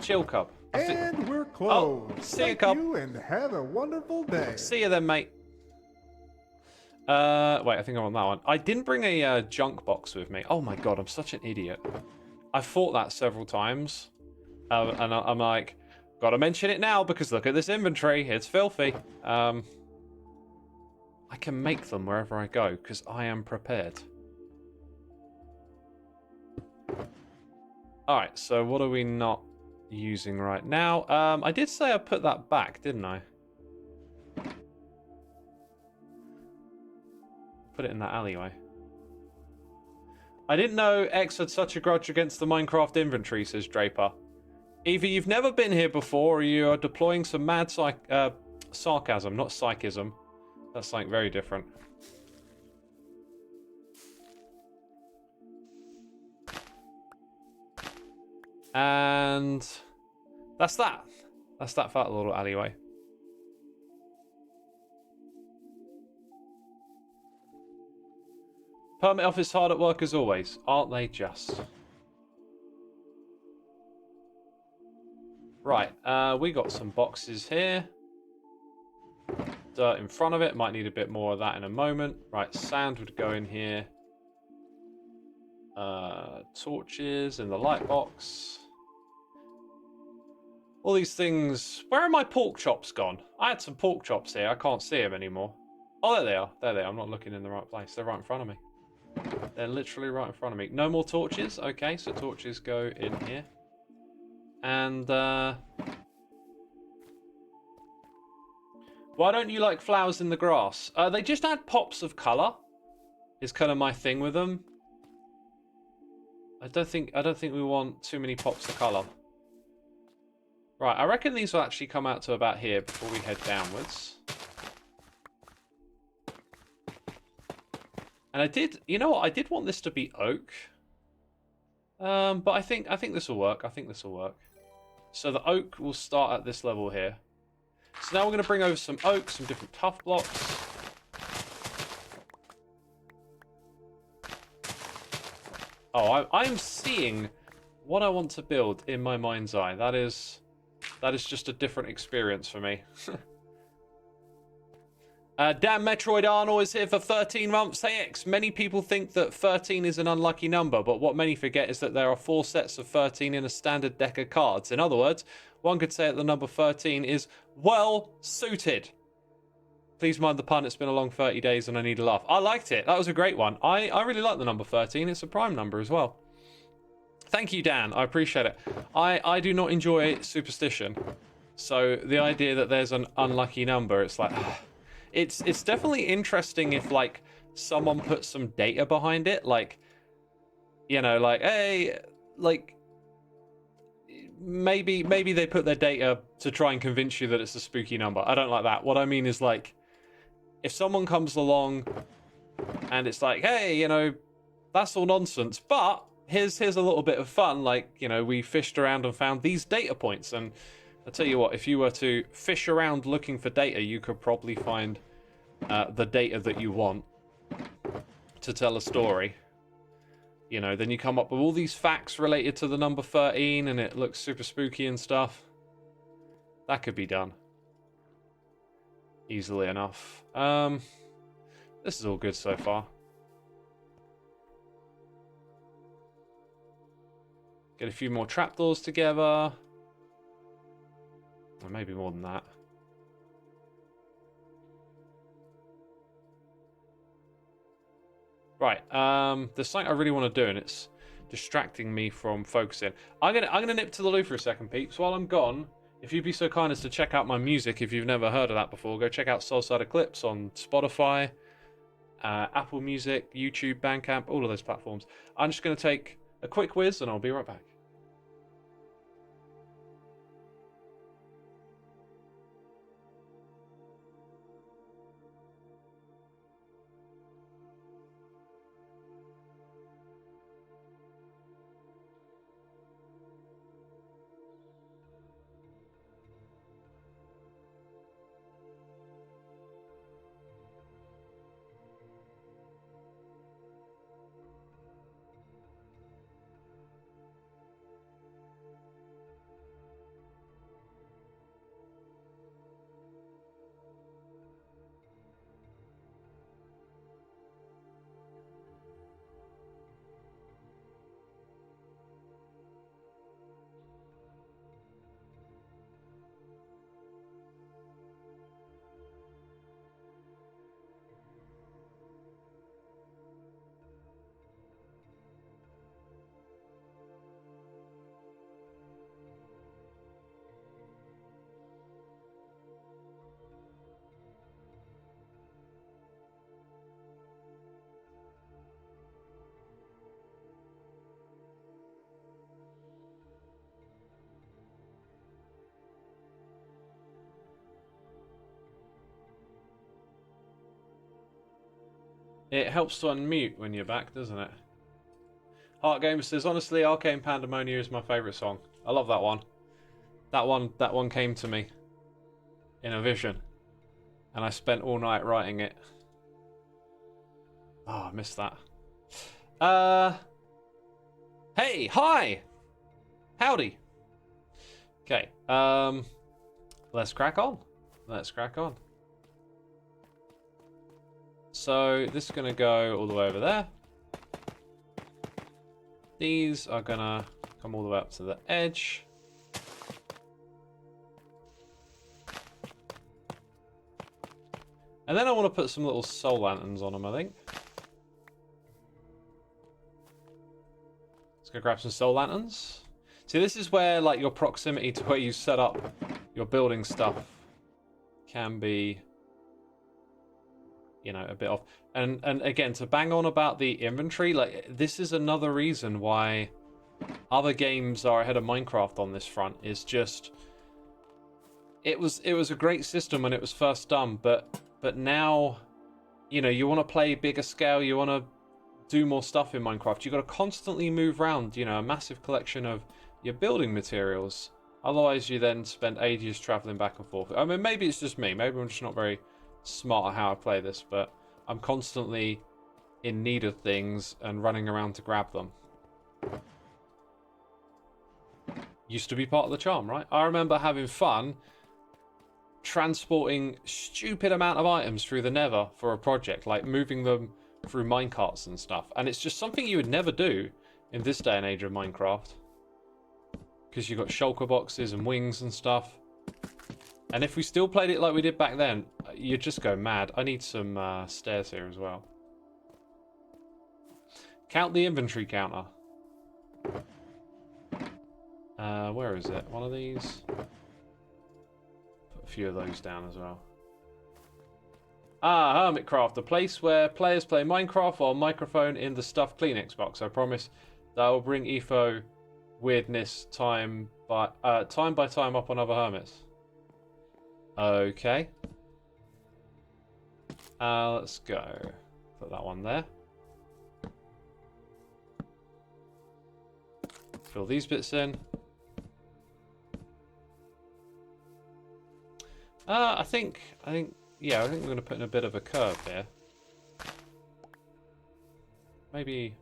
Chill, Cub. And we're closed. Oh, see you, Cub. Thank you, and have a wonderful day. See you then, mate. Wait, I think I'm on that one. I didn't bring a junk box with me. Oh my god, I'm such an idiot. I've thought that several times. And I'm like, gotta mention it now because look at this inventory. It's filthy. I can make them wherever I go because I am prepared. Alright, so what are we not using right now? I did say I put that back, didn't I? Put put it in that alleyway. I didn't know X had such a grudge against the Minecraft inventory, says Draper. Either you've never been here before, or you are deploying some mad sarcasm, not psychism. That's something very different. And that's that. That's that fat little alleyway. Permit office hard at work as always, aren't they just? Right, we got some boxes here. Dirt in front of it, might need a bit more of that in a moment. Right, sand would go in here. Torches in the light box. All these things. Where are my pork chops gone? I had some pork chops here, I can't see them anymore. Oh, there they are. There they are. I'm not looking in the right place. They're right in front of me. They're literally right in front of me. No more torches? Okay, so torches go in here. And, why don't you like flowers in the grass? They just add pops of colour. Is kind of my thing with them. I don't think we want too many pops of colour. Right, I reckon these will actually come out to about here before we head downwards. And I did, you know what? I did want this to be oak. But I think this will work. I think this will work. So the oak will start at this level here. So now we're going to bring over some oak, some different tough blocks. Oh, I'm seeing what I want to build in my mind's eye. That is just a different experience for me. Dan Metroid Arnold is here for 13 months. Hey X, many people think that 13 is an unlucky number, but what many forget is that there are 4 sets of 13 in a standard deck of cards. In other words, one could say that the number 13 is well suited. Please mind the pun, it's been a long 30 days and I need a laugh. I liked it. That was a great one. I really like the number 13. It's a prime number as well. Thank you, Dan. I appreciate it. I do not enjoy superstition. So the idea that there's an unlucky number, it's like... It's definitely interesting if, like, someone puts some data behind it. Like, you know, like, hey, like... Maybe they put their data to try and convince you that it's a spooky number. I don't like that. What I mean is, like, if someone comes along and it's like, hey, you know, that's all nonsense, but here's a little bit of fun. Like, you know, we fished around and found these data points. And I'll tell you what, if you were to fish around looking for data, you could probably find the data that you want to tell a story. You know, then you come up with all these facts related to the number 13 and it looks super spooky and stuff. That could be done easily enough. This is all good so far. Get a few more trapdoors together. Or maybe more than that. Right, there's something I really want to do, and it's distracting me from focusing. I'm gonna nip to the loo for a second, peeps. While I'm gone, if you'd be so kind as to check out my music, if you've never heard of that before, go check out Soulside Eclipse on Spotify, Apple Music, YouTube, Bandcamp, all of those platforms. I'm just gonna take a quick whiz, and I'll be right back. It helps to unmute when you're back, doesn't it? Heart Gamer says, honestly, Arcane Pandemonia is my favourite song. I love that one. That one came to me in a vision. And I spent all night writing it. Oh, I missed that. Hey, hi! Howdy! Okay, let's crack on. Let's crack on. So, this is going to go all the way over there. These are going to come all the way up to the edge. And then I want to put some little soul lanterns on them, I think. Let's go grab some soul lanterns. See, this is where, like, your proximity to where you set up your building stuff can be, you know, a bit off. And again, to bang on about the inventory, like, this is another reason why other games are ahead of Minecraft on this front, is just... It was a great system when it was first done, but now, you know, you want to play bigger scale, you want to do more stuff in Minecraft. You've got to constantly move around, you know, a massive collection of your building materials. Otherwise, you then spend ages traveling back and forth. I mean, maybe it's just me. Maybe I'm just not very smart at how I play this, but I'm constantly in need of things and running around to grab them. Used to be part of the charm, right? I remember having fun transporting stupid amount of items through the nether for a project, like moving them through minecarts and stuff. And it's just something you would never do in this day and age of Minecraft, because you've got shulker boxes and wings and stuff. And if we still played it like we did back then, you'd just go mad. I need some stairs here as well. Count the inventory counter. Where is it? One of these? Put a few of those down as well. Ah, Hermitcraft, the place where players play Minecraft while microphone in the stuffed clean Xbox. I promise that will bring EFO weirdness time by time up on other hermits. Okay. Let's go. Put that one there. Fill these bits in. I think we're going to put in a bit of a curve here. Maybe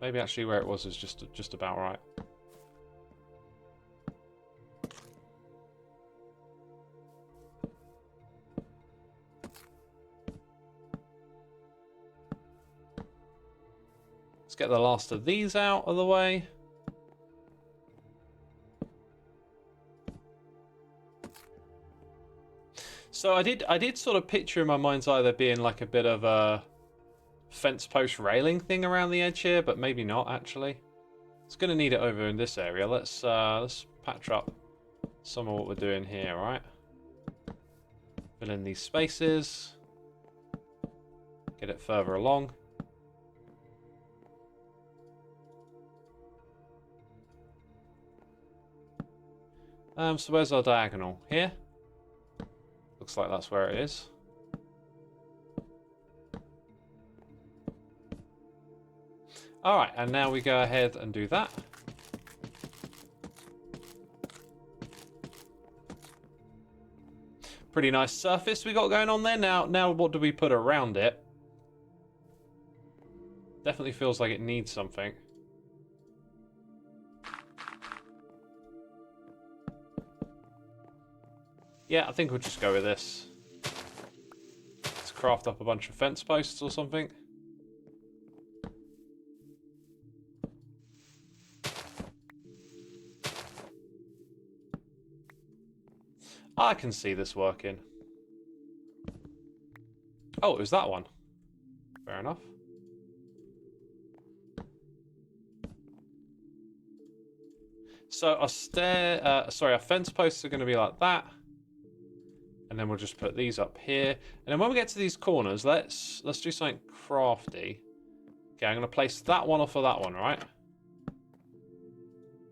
actually where it was is just about right. Let's get the last of these out of the way. So I did sort of picture in my mind's eye there being like a bit of a fence post railing thing around the edge here, but maybe not actually. It's going to need it over in this area. Let's patch up some of what we're doing here, right? Fill in these spaces. Get it further along. So where's our diagonal? Here? Looks like that's where it is. Alright, and now we go ahead and do that. Pretty nice surface we got going on there. Now what do we put around it? Definitely feels like it needs something. Yeah, I think we'll just go with this. Let's craft up a bunch of fence posts or something. I can see this working. Oh, it was that one. Fair enough. So our our fence posts are going to be like that. And then we'll just put these up here. And then when we get to these corners, let's do something crafty. Okay, I'm going to place that one off of that one, right?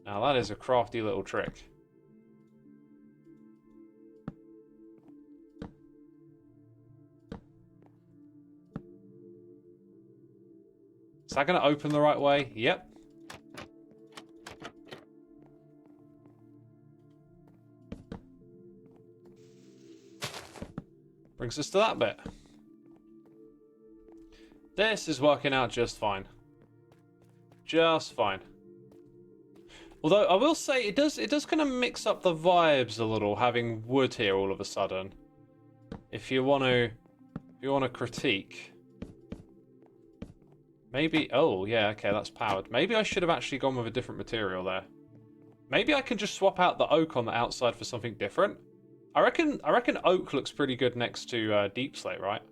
Now that is a crafty little trick. Is that going to open the right way? Yep. Brings us to that bit. This is working out just fine. Just fine. Although I will say it does kind of mix up the vibes a little having wood here all of a sudden. If you want to critique. Maybe, oh yeah, okay, that's powered. Maybe I should have actually gone with a different material there. Maybe I can just swap out the oak on the outside for something different. I reckon oak looks pretty good next to deep slate, right?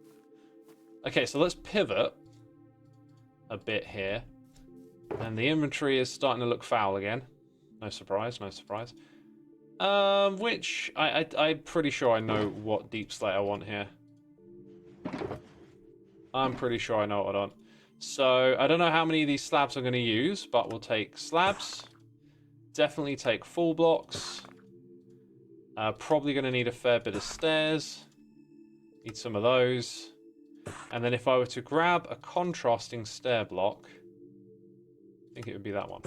Okay, so let's pivot a bit here. And the inventory is starting to look foul again. No surprise, no surprise. Which I'm pretty sure I know what deep slate I want here. I'm pretty sure I know what I want. So I don't know how many of these slabs I'm going to use, but we'll take slabs. Definitely take full blocks. Probably going to need a fair bit of stairs. Need some of those. And then if I were to grab a contrasting stair block, I think it would be that one.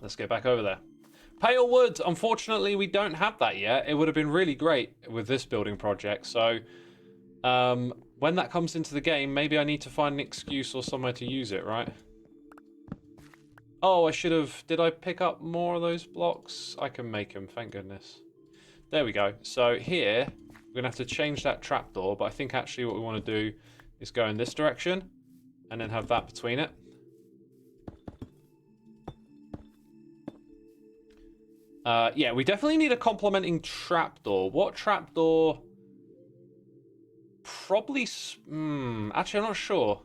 Let's get back over there. Pale wood. Unfortunately, we don't have that yet. It would have been really great with this building project. So when that comes into the game, maybe I need to find an excuse or somewhere to use it, right? Oh, I should have... Did I pick up more of those blocks? I can make them, thank goodness. There we go. So here, we're going to have to change that trapdoor, but I think actually what we want to do is go in this direction and then have that between it. Yeah, we definitely need a complementing trapdoor. What trapdoor? Probably... actually, I'm not sure.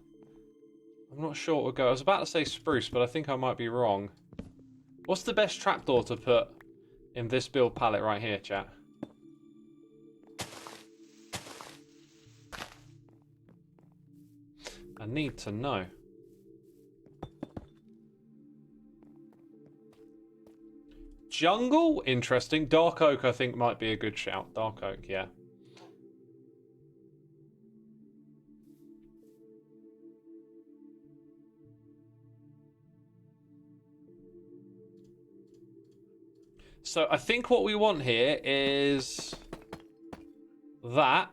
I'm not sure what would go. I was about to say spruce, but I think I might be wrong. What's the best trapdoor to put in this build palette right here, chat? I need to know. Jungle? Interesting. Dark oak, I think, might be a good shout. Dark oak, yeah. So I think what we want here is that,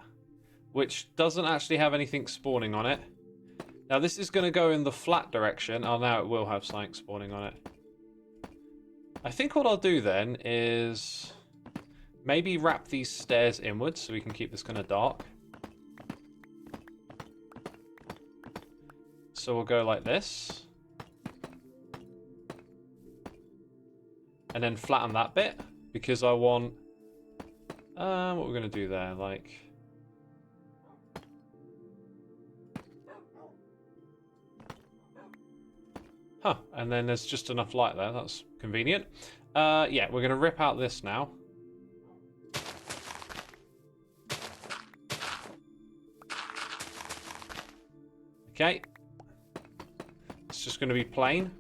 which doesn't actually have anything spawning on it. Now this is going to go in the flat direction. Oh, now it will have something spawning on it. I think what I'll do then is maybe wrap these stairs inwards so we can keep this kind of dark. So we'll go like this. And then flatten that bit because I want... what we're going to do there, like... Huh, and then there's just enough light there. That's convenient. Yeah, we're going to rip out this now. Okay. It's just going to be plain.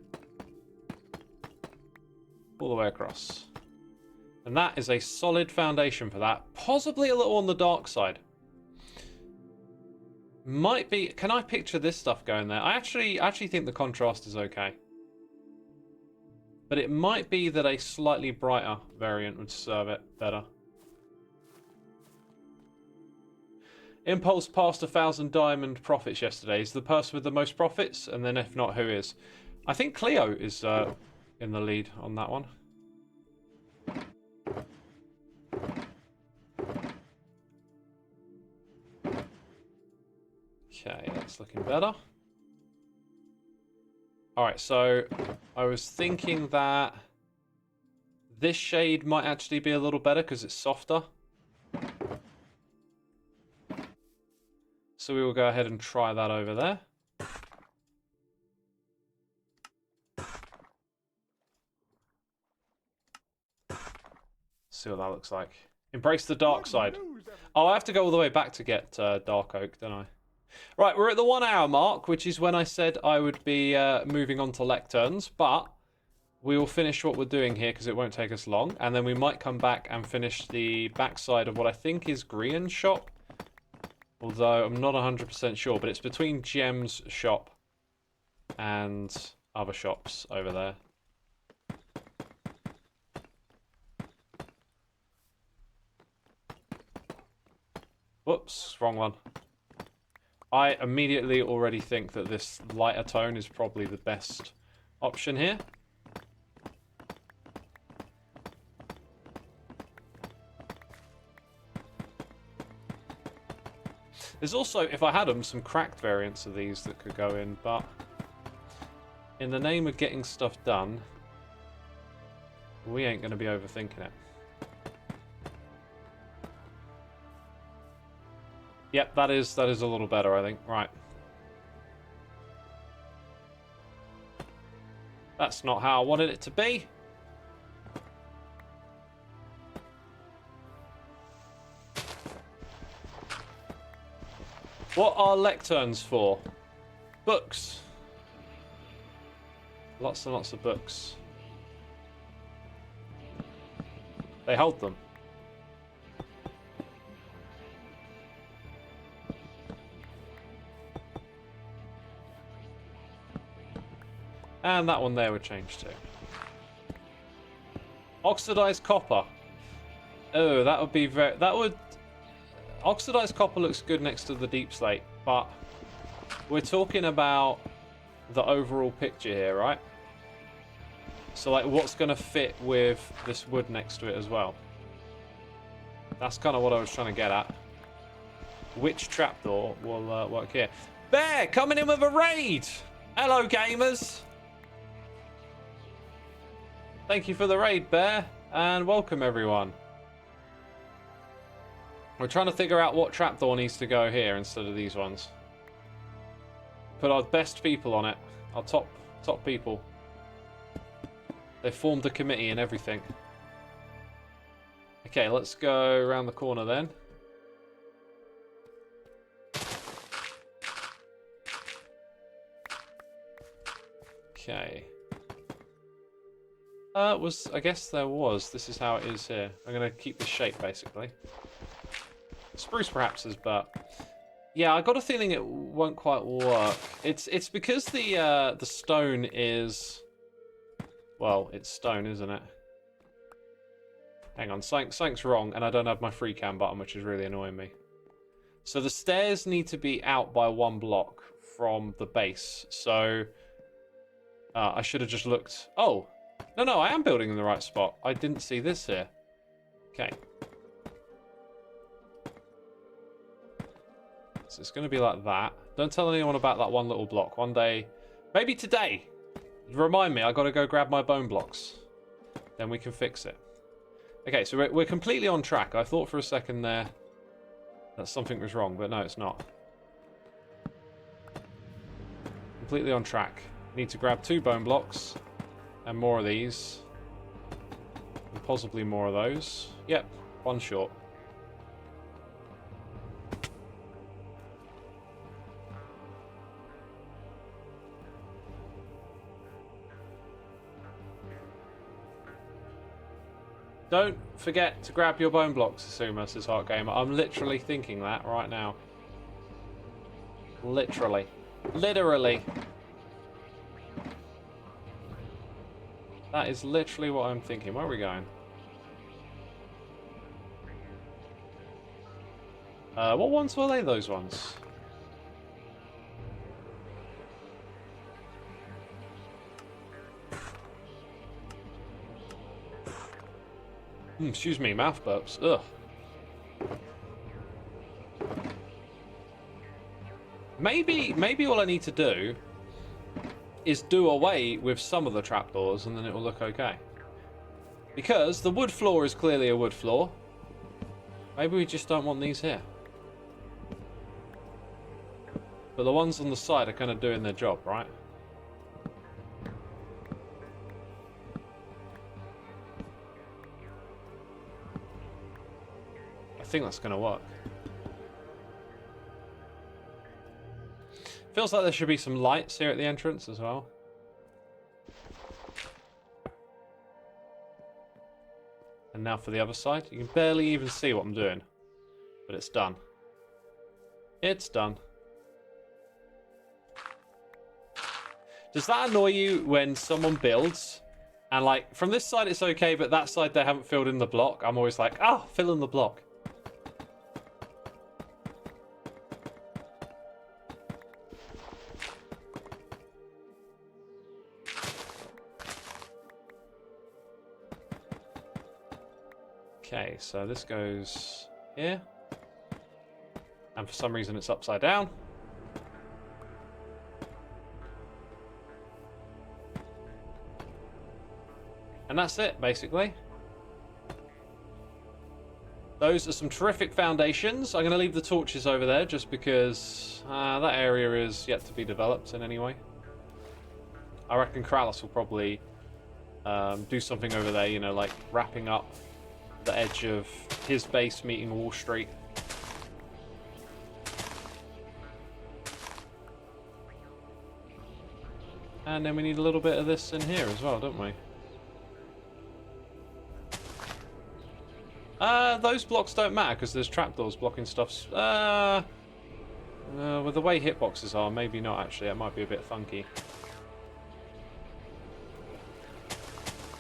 All the way across. And that is a solid foundation for that. Possibly a little on the dark side. Might be... Can I picture this stuff going there? I actually think the contrast is okay. But it might be that a slightly brighter variant would serve it better. Impulse passed 1,000 diamond profits yesterday. Is the person with the most profits? And then if not, who is? I think Cleo is in the lead on that one. Okay, that's looking better. Alright, so I was thinking that this shade might actually be a little better because it's softer. So we will go ahead and try that over there. See what that looks like. Embrace the dark side. Oh, I have to go all the way back to get dark oak, don't I? Right, we're at the 1 hour mark, which is when I said I would be moving on to lecterns, but we will finish what we're doing here because it won't take us long, and then we might come back and finish the backside of what I think is Grian's shop, although I'm not 100% sure, but it's between Gem's shop and other shops over there. Whoops, wrong one. I immediately already think that this lighter tone is probably the best option here. There's also, if I had them, some cracked variants of these that could go in, but in the name of getting stuff done, we ain't going to be overthinking it. Yep, that is a little better, I think. Right. That's not how I wanted it to be. What are lecterns for? Books. Lots and lots of books. They hold them. And that one there would change too. Oxidized copper. Oh, that would be very... That would... Oxidized copper looks good next to the deep slate, but we're talking about the overall picture here, right? So, like, what's going to fit with this wood next to it as well? That's kind of what I was trying to get at. Which trapdoor will work here? Bear, coming in with a raid! Hello, gamers! Thank you for the raid, Bear, and welcome, everyone. We're trying to figure out what trapdoor needs to go here instead of these ones. Put our best people on it. Our top people. They formed a committee and everything. Okay, let's go around the corner then. Okay. I guess there was. This is how it is here. I'm going to keep the shape, basically. Spruce perhaps is, but... Yeah, I got a feeling it won't quite work. It's because the stone is... Well, it's stone, isn't it? Hang on, something's wrong, and I don't have my free cam button, which is really annoying me. So the stairs need to be out by 1 block from the base, so... I should have just looked... Oh! No, I am building in the right spot. I didn't see this here. Okay. So it's going to be like that. Don't tell anyone about that one little block. One day, maybe today, remind me, I got to go grab my bone blocks. Then we can fix it. Okay, so we're completely on track. I thought for a second there that something was wrong, but no, it's not. Completely on track. Need to grab 2 bone blocks and more of these. And possibly more of those. Yep, 1 short. Don't forget to grab your bone blocks, Xisuma, says Heart Gamer. I'm literally thinking that right now. Literally. Literally. That is literally what I'm thinking. Where are we going? What ones were they, those ones? Excuse me, mouth burps. Ugh. Maybe all I need to do is do away with some of the trapdoors and then it will look okay. Because the wood floor is clearly a wood floor. Maybe we just don't want these here. But the ones on the side are kind of doing their job, right? I think that's going to work. Feels like there should be some lights here at the entrance as well. And now for the other side. You can barely even see what I'm doing. But it's done. It's done. Does that annoy you when someone builds and like from this side it's okay, but that side they haven't filled in the block? I'm always like, oh, fill in the block. Okay, so this goes here. And for some reason it's upside down. And that's it, basically. Those are some terrific foundations. I'm going to leave the torches over there just because that area is yet to be developed in any way. I reckon Kralis will probably do something over there, you know, like wrapping up the edge of his base meeting Wall Street. And then we need a little bit of this in here as well, don't we? Those blocks don't matter because there's trapdoors blocking stuff. With the way hitboxes are, maybe not actually. It might be a bit funky.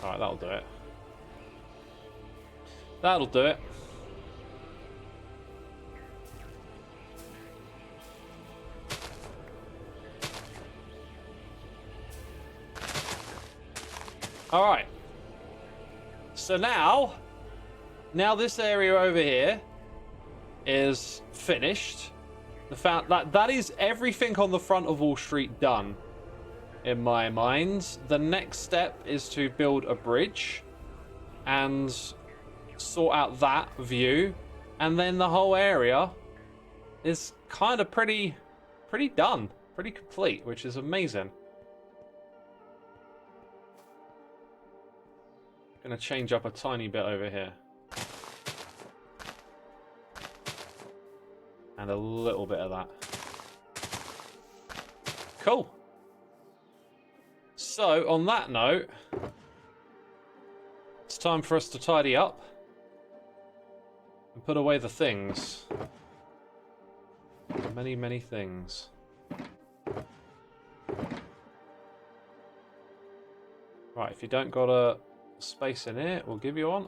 Alright, that'll do it. That'll do it. Alright. So now this area over here is finished. That is everything on the front of Wall Street done, in my mind. The next step is to build a bridge and sort out that view, and then the whole area is kind of pretty done, pretty complete, which is amazing. Gonna change up a tiny bit over here. And a little bit of that. Cool. So, on that note, it's time for us to tidy up and put away the things. Many, many things. Right, if you don't got a space in here, we'll give you one.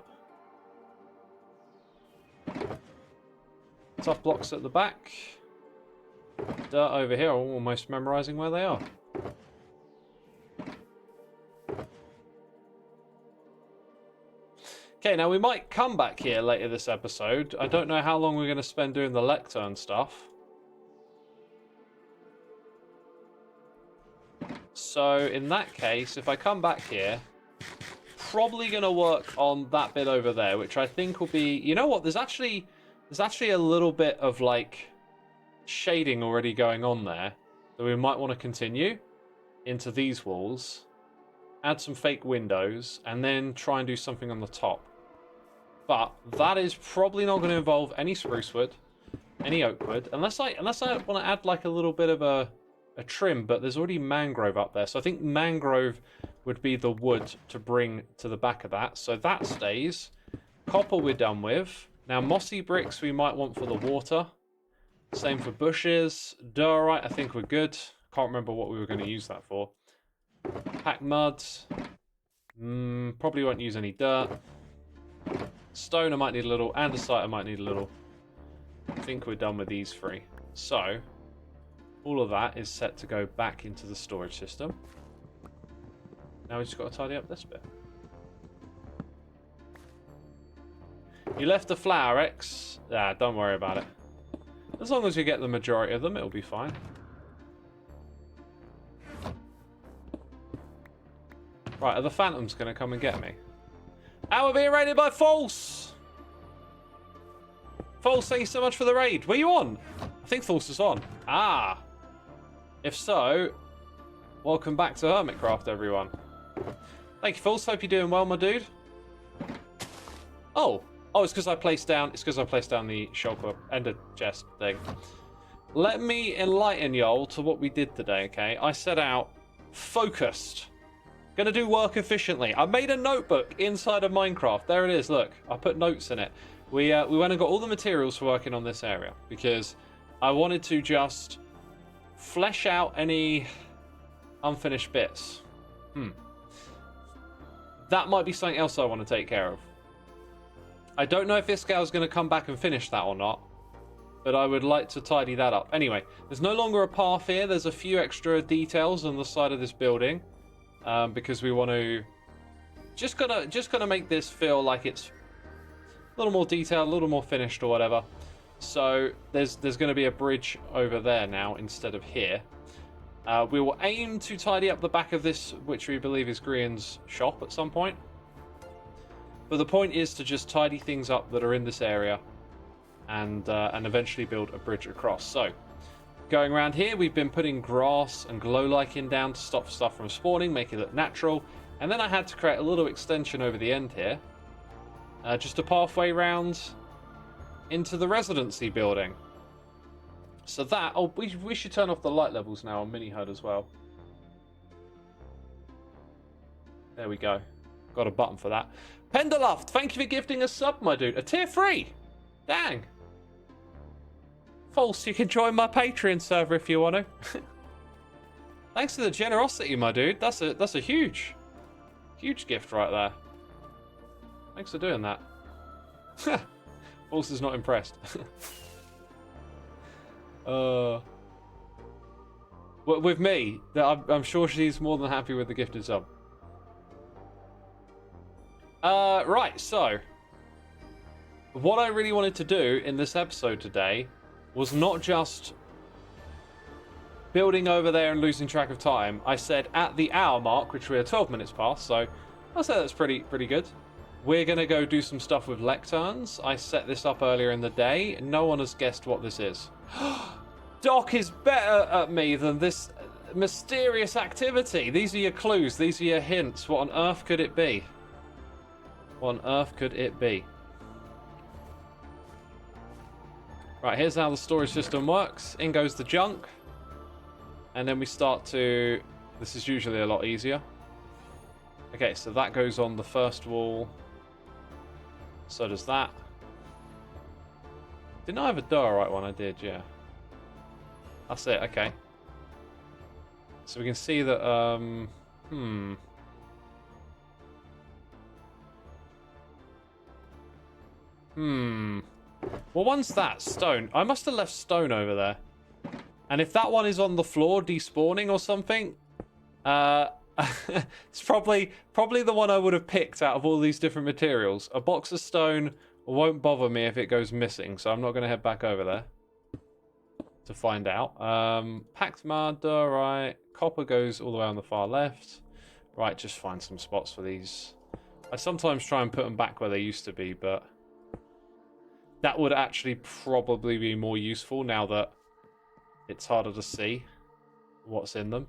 Tough blocks at the back. Dirt over here. I'm almost memorizing where they are. Okay, now we might come back here later this episode. I don't know how long we're going to spend doing the lectern stuff. So in that case, if I come back here, probably going to work on that bit over there, which I think will be... You know what? There's actually a little bit of like shading already going on there that we might want to continue into these walls, add some fake windows, and then try and do something on the top. But that is probably not going to involve any spruce wood, any oak wood, unless I want to add like a little bit of a trim, but there's already mangrove up there. So I think mangrove would be the wood to bring to the back of that. So that stays. Copper we're done with. Now, mossy bricks we might want for the water. Same for bushes. Diorite, I think we're good. Can't remember what we were going to use that for. Pack mud. Probably won't use any dirt. Stone I might need a little. Andesite I might need a little. I think we're done with these three. So, all of that is set to go back into the storage system. Now we just got to tidy up this bit. You left the flour, X. Don't worry about it. As long as you get the majority of them, it'll be fine. Right, are the phantoms going to come and get me? And we're being raided by False! False, thank you so much for the raid. Were you on? I think False is on. Ah! If so, welcome back to Hermitcraft, everyone. Thank you, False. Hope you're doing well, my dude. Oh, it's because I placed down. It's because I placed down the shulker ender chest thing. Let me enlighten y'all to what we did today. Okay, I set out focused. Gonna do work efficiently. I made a notebook inside of Minecraft. There it is. Look, I put notes in it. We went and got all the materials for working on this area because I wanted to just flesh out any Unfinished bits. That might be something else I want to take care of. I don't know if this gal's going to come back and finish that or not, but I would like to tidy that up. Anyway, there's no longer a path here. There's a few extra details on the side of this building, because we want to just gonna make this feel like it's a little more detailed, a little more finished or whatever. So there's going to be a bridge over there now instead of here. We will aim to tidy up the back of this, which we believe is Grian's shop at some point. But the point is to just tidy things up that are in this area, and eventually build a bridge across. So, going around here, we've been putting grass and glow lichen down to stop stuff from spawning, make it look natural. And then I had to create a little extension over the end here, just a pathway round into the residency building. So that, oh, we should turn off the light levels now on Mini HUD as well. There we go. Got a button for that. Penderloft, thank you for gifting a sub, my dude. A tier 3. Dang. False, you can join my Patreon server if you want to. Thanks for the generosity, my dude. That's a huge gift right there. Thanks for doing that. False is not impressed. With me, I'm sure she's more than happy with the gifted sub. Right, so what I really wanted to do in this episode today was not just building over there and losing track of time. I said at the hour mark, which we are 12 minutes past, so I'll say that's pretty good. We're going to go do some stuff with lecterns. I set this up earlier in the day. No one has guessed what this is. Doc is better at me than this mysterious activity. These are your clues. These are your hints. What on earth could it be? What on earth could it be? Right, here's how the storage system works. In goes the junk. And then we start to... This is usually a lot easier. Okay, so that goes on the first wall. So does that. Didn't I have a diorite one? I did, yeah. That's it, okay. So we can see that, Well, one's that, stone. I must have left stone over there. And if that one is on the floor despawning or something, it's probably the one I would have picked out of all these different materials. A box of stone won't bother me if it goes missing, so I'm not going to head back over there to find out. Packed mud, right. Copper goes all the way on the far left. Right, just find some spots for these. I sometimes try and put them back where they used to be, but that would actually probably be more useful now that it's harder to see what's in them,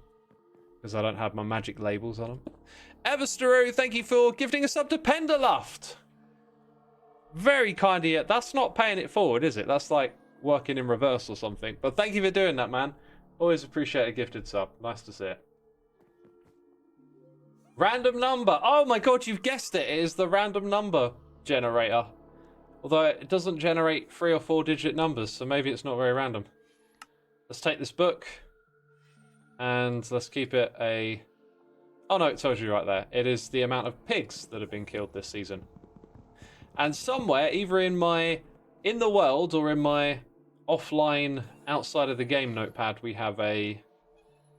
because I don't have my magic labels on them. Eversteru, thank you for gifting a sub to Penderloft. Very kind of you. That's not paying it forward, is it? That's like working in reverse or something. But thank you for doing that, man. Always appreciate a gifted sub. Nice to see it. Random number. Oh my god, you've guessed it. It is the random number generator. Although it doesn't generate 3 or 4 digit numbers, so maybe it's not very random. Let's take this book and let's keep it a... Oh no, it tells you right there. It is the amount of pigs that have been killed this season. And somewhere, either in the world or in my offline, outside of the game notepad, we have a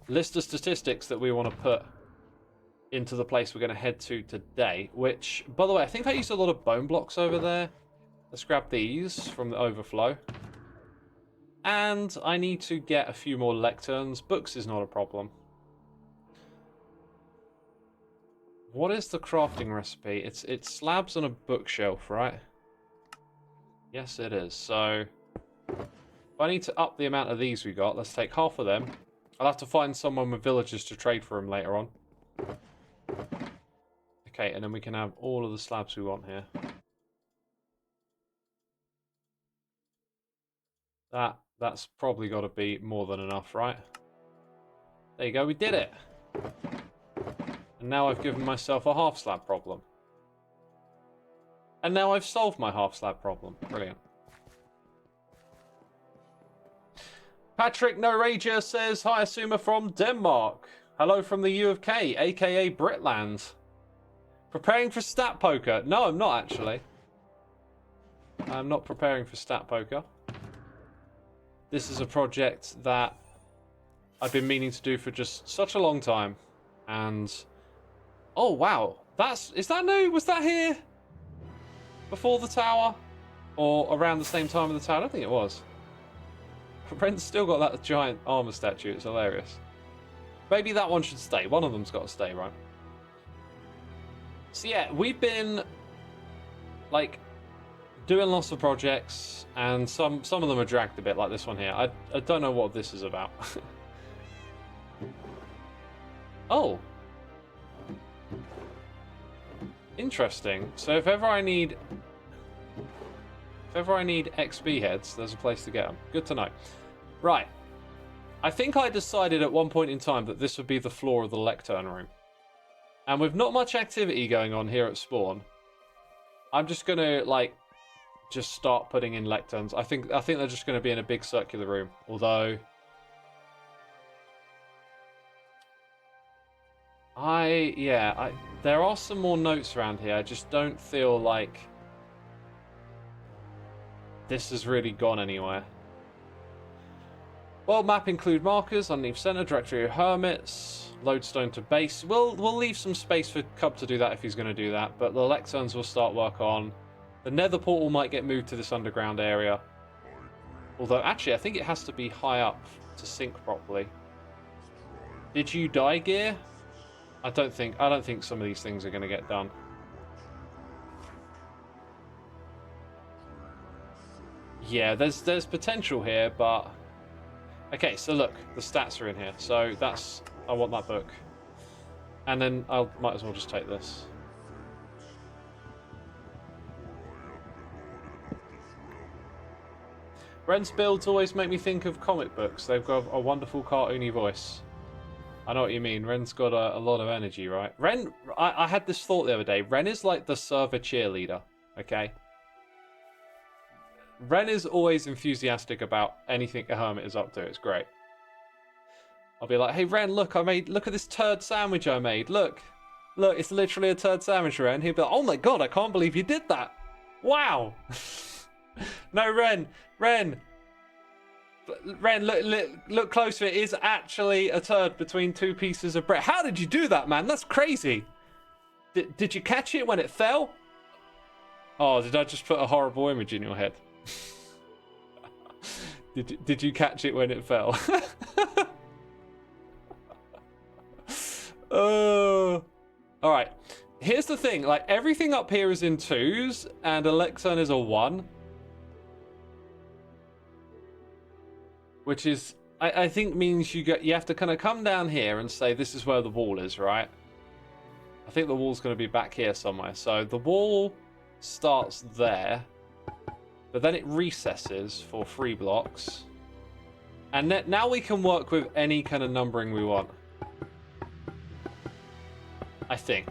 list of statistics that we want to put into the place we're going to head to today. Which, by the way, I think I used a lot of bone blocks over there. Let's grab these from the overflow. And I need to get a few more lecterns. Books is not a problem. What is the crafting recipe? It's slabs on a bookshelf, right? Yes, it is. So, if I need to up the amount of these we got, let's take half of them. I'll have to find someone with villagers to trade for them later on. Okay, and then we can have all of the slabs we want here. That's probably got to be more than enough, right? There you go, we did it! And now I've given myself a half slab problem. And now I've solved my half slab problem. Brilliant. Patrick No Rager says, hi, Xisuma from Denmark. Hello from the U of K, aka Britland. Preparing for stat poker. No, I'm not actually. I'm not preparing for stat poker. This is a project that I've been meaning to do for just such a long time. And oh wow, is that new? Was that here before the tower? Or around the same time as the tower? I don't think it was. Brent's still got that giant armor statue, it's hilarious. Maybe that one should stay. One of them's got to stay, right? So yeah, we've been like doing lots of projects, and some of them are dragged a bit, like this one here. I don't know what this is about. Oh. Interesting. So if ever I need XP heads, there's a place to get them. Good to know. Right. I think I decided at one point in time that this would be the floor of the lectern room. And with not much activity going on here at spawn, I'm just going to, like, just start putting in lecterns. I think they're just going to be in a big circular room. Although there are some more notes around here. I just don't feel like this has really gone anywhere. World map include markers, underneath center, directory of hermits, lodestone to base. We'll leave some space for Cub to do that if he's going to do that, but the lecterns will start work on. The nether portal might get moved to this underground area. Although, actually, I think it has to be high up to sync properly. Did you die, Gear? I don't think some of these things are going to get done. Yeah, there's potential here, but okay. So look, the stats are in here. So I want that book, and then I might as well just take this. Ren's builds always make me think of comic books. They've got a wonderful cartoony voice. I know what you mean. Ren's got a lot of energy, right? Ren, I had this thought the other day. Ren is like the server cheerleader, okay? Ren is always enthusiastic about anything a hermit is up to. It's great. I'll be like, hey, Ren, look at this turd sandwich I made. Look, it's literally a turd sandwich, Ren. He'll be like, oh my god, I can't believe you did that. Wow. No, Ren, look closer. It is actually a turd between two pieces of bread. How did you do that, man? That's crazy. Did you catch it when it fell? Oh, did I just put a horrible image in your head? Did you catch it when it fell? Oh. All right. Here's the thing. Like, everything up here is in 2s, and a lectern is a 1. Which is, I think, means you have to kind of come down here and say this is where the wall is, right? I think the wall's going to be back here somewhere. So the wall starts there, but then it recesses for 3 blocks. And now we can work with any kind of numbering we want. I think.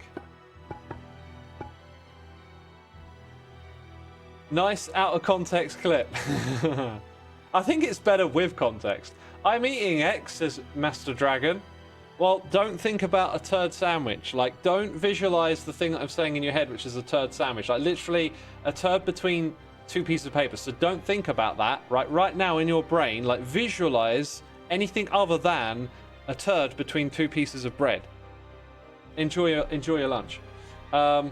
Nice out of context clip. I think it's better with context. I'm eating X, says Master Dragon. Well, don't think about a turd sandwich. Like, don't visualize the thing that I'm saying in your head, which is a turd sandwich. Like, literally a turd between 2 pieces of paper. So don't think about that. Right now in your brain, like, visualize anything other than a turd between 2 pieces of bread. Enjoy your lunch. What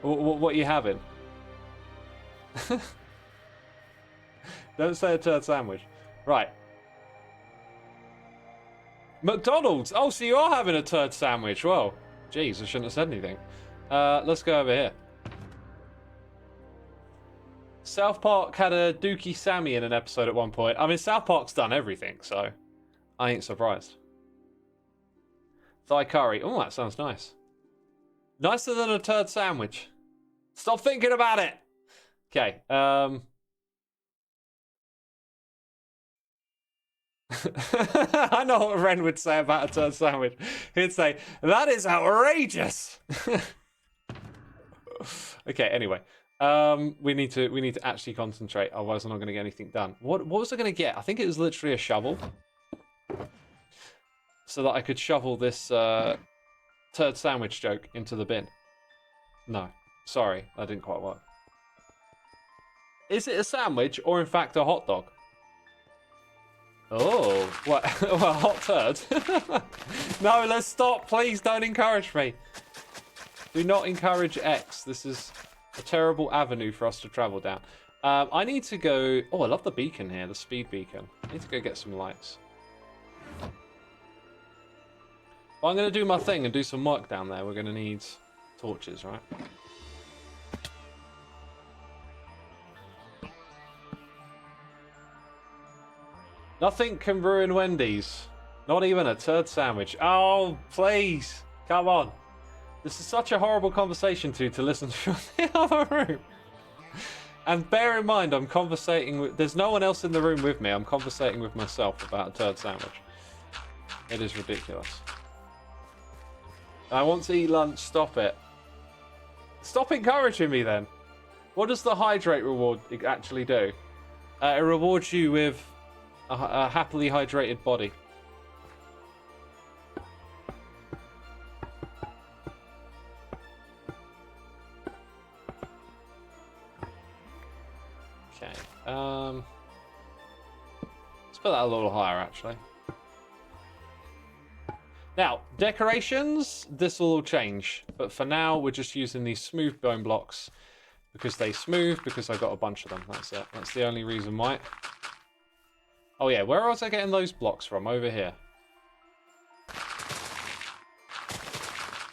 are you having? Don't say a turd sandwich. Right. McDonald's. Oh, so you are having a turd sandwich. Well, geez, I shouldn't have said anything. Let's go over here. South Park had a Dookie Sammy in an episode at one point. I mean, South Park's done everything, so I ain't surprised. Thigh curry. Oh, that sounds nice. Nicer than a turd sandwich. Stop thinking about it. Okay. I know what Ren would say about a turd sandwich. He'd say, that is outrageous. Okay, anyway. We need to actually concentrate, otherwise I'm not going to get anything done. What was I going to get? I think it was literally a shovel. so that I could shovel this turd sandwich joke into the bin. No, sorry, that didn't quite work. Is it a sandwich or in fact a hot dog? Oh, what? Well, hot turd. No, let's stop. Please don't encourage me. Do not encourage X. This is a terrible avenue for us to travel down. I need to go... Oh, I love the beacon here, the speed beacon. I need to go get some lights. Well, I'm going to do my thing and do some work down there. We're going to need torches, right? Nothing can ruin Wendy's. Not even a turd sandwich. Oh, please. Come on. This is such a horrible conversation to listen to in the other room. And bear in mind, I'm conversating with... There's no one else in the room with me. I'm conversating with myself about a turd sandwich. It is ridiculous. I want to eat lunch. Stop it. Stop encouraging me then. What does the hydrate reward actually do? It rewards you with a happily hydrated body. Okay. Let's put that a little higher, actually. Now, decorations, this will all change. But for now, we're just using these smooth bone blocks because they smooth, because I got a bunch of them. That's it. That's the only reason why. Oh yeah, where was I getting those blocks from? Over here.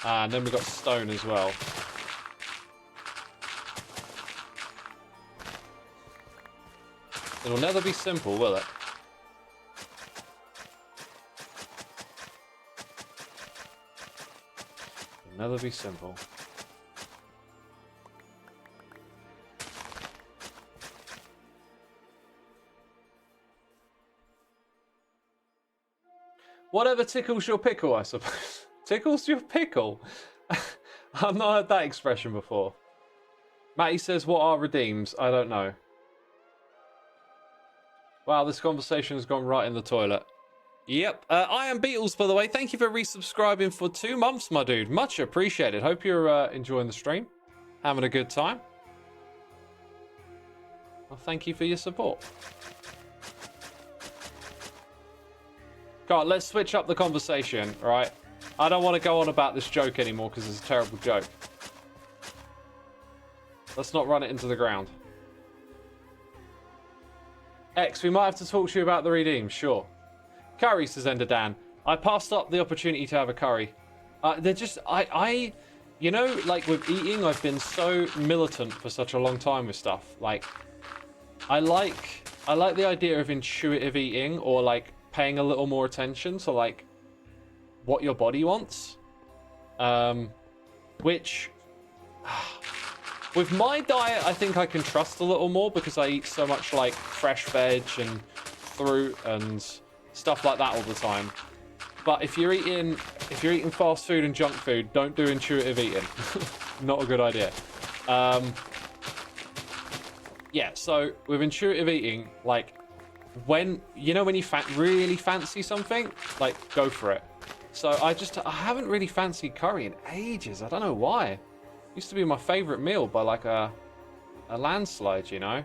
And then we got stone as well. It'll never be simple, will it? It'll never be simple. Whatever tickles your pickle, I suppose. Tickles your pickle? I've not heard that expression before. Matty says, what are redeems? I don't know. Wow, this conversation has gone right in the toilet. Yep. I am Beatles, by the way. Thank you for resubscribing for 2 months, my dude. Much appreciated. Hope you're enjoying the stream. Having a good time. Well, thank you for your support. God, let's switch up the conversation, right? I don't want to go on about this joke anymore because it's a terrible joke. Let's not run it into the ground. X, we might have to talk to you about the redeems, sure. Curry, says Enderdan. I passed up the opportunity to have a curry. They're just, you know, like with eating, I've been so militant for such a long time with stuff. Like, I like the idea of intuitive eating, or like paying a little more attention to like what your body wants. Which with my diet, I think I can trust a little more because I eat so much like fresh veg and fruit and stuff like that all the time. But if you're eating fast food and junk food, don't do intuitive eating. Not a good idea. Yeah, so with intuitive eating, like when you really fancy something, like go for it. So I haven't really fancied curry in ages. I don't know why. It used to be my favorite meal by like a landslide, you know.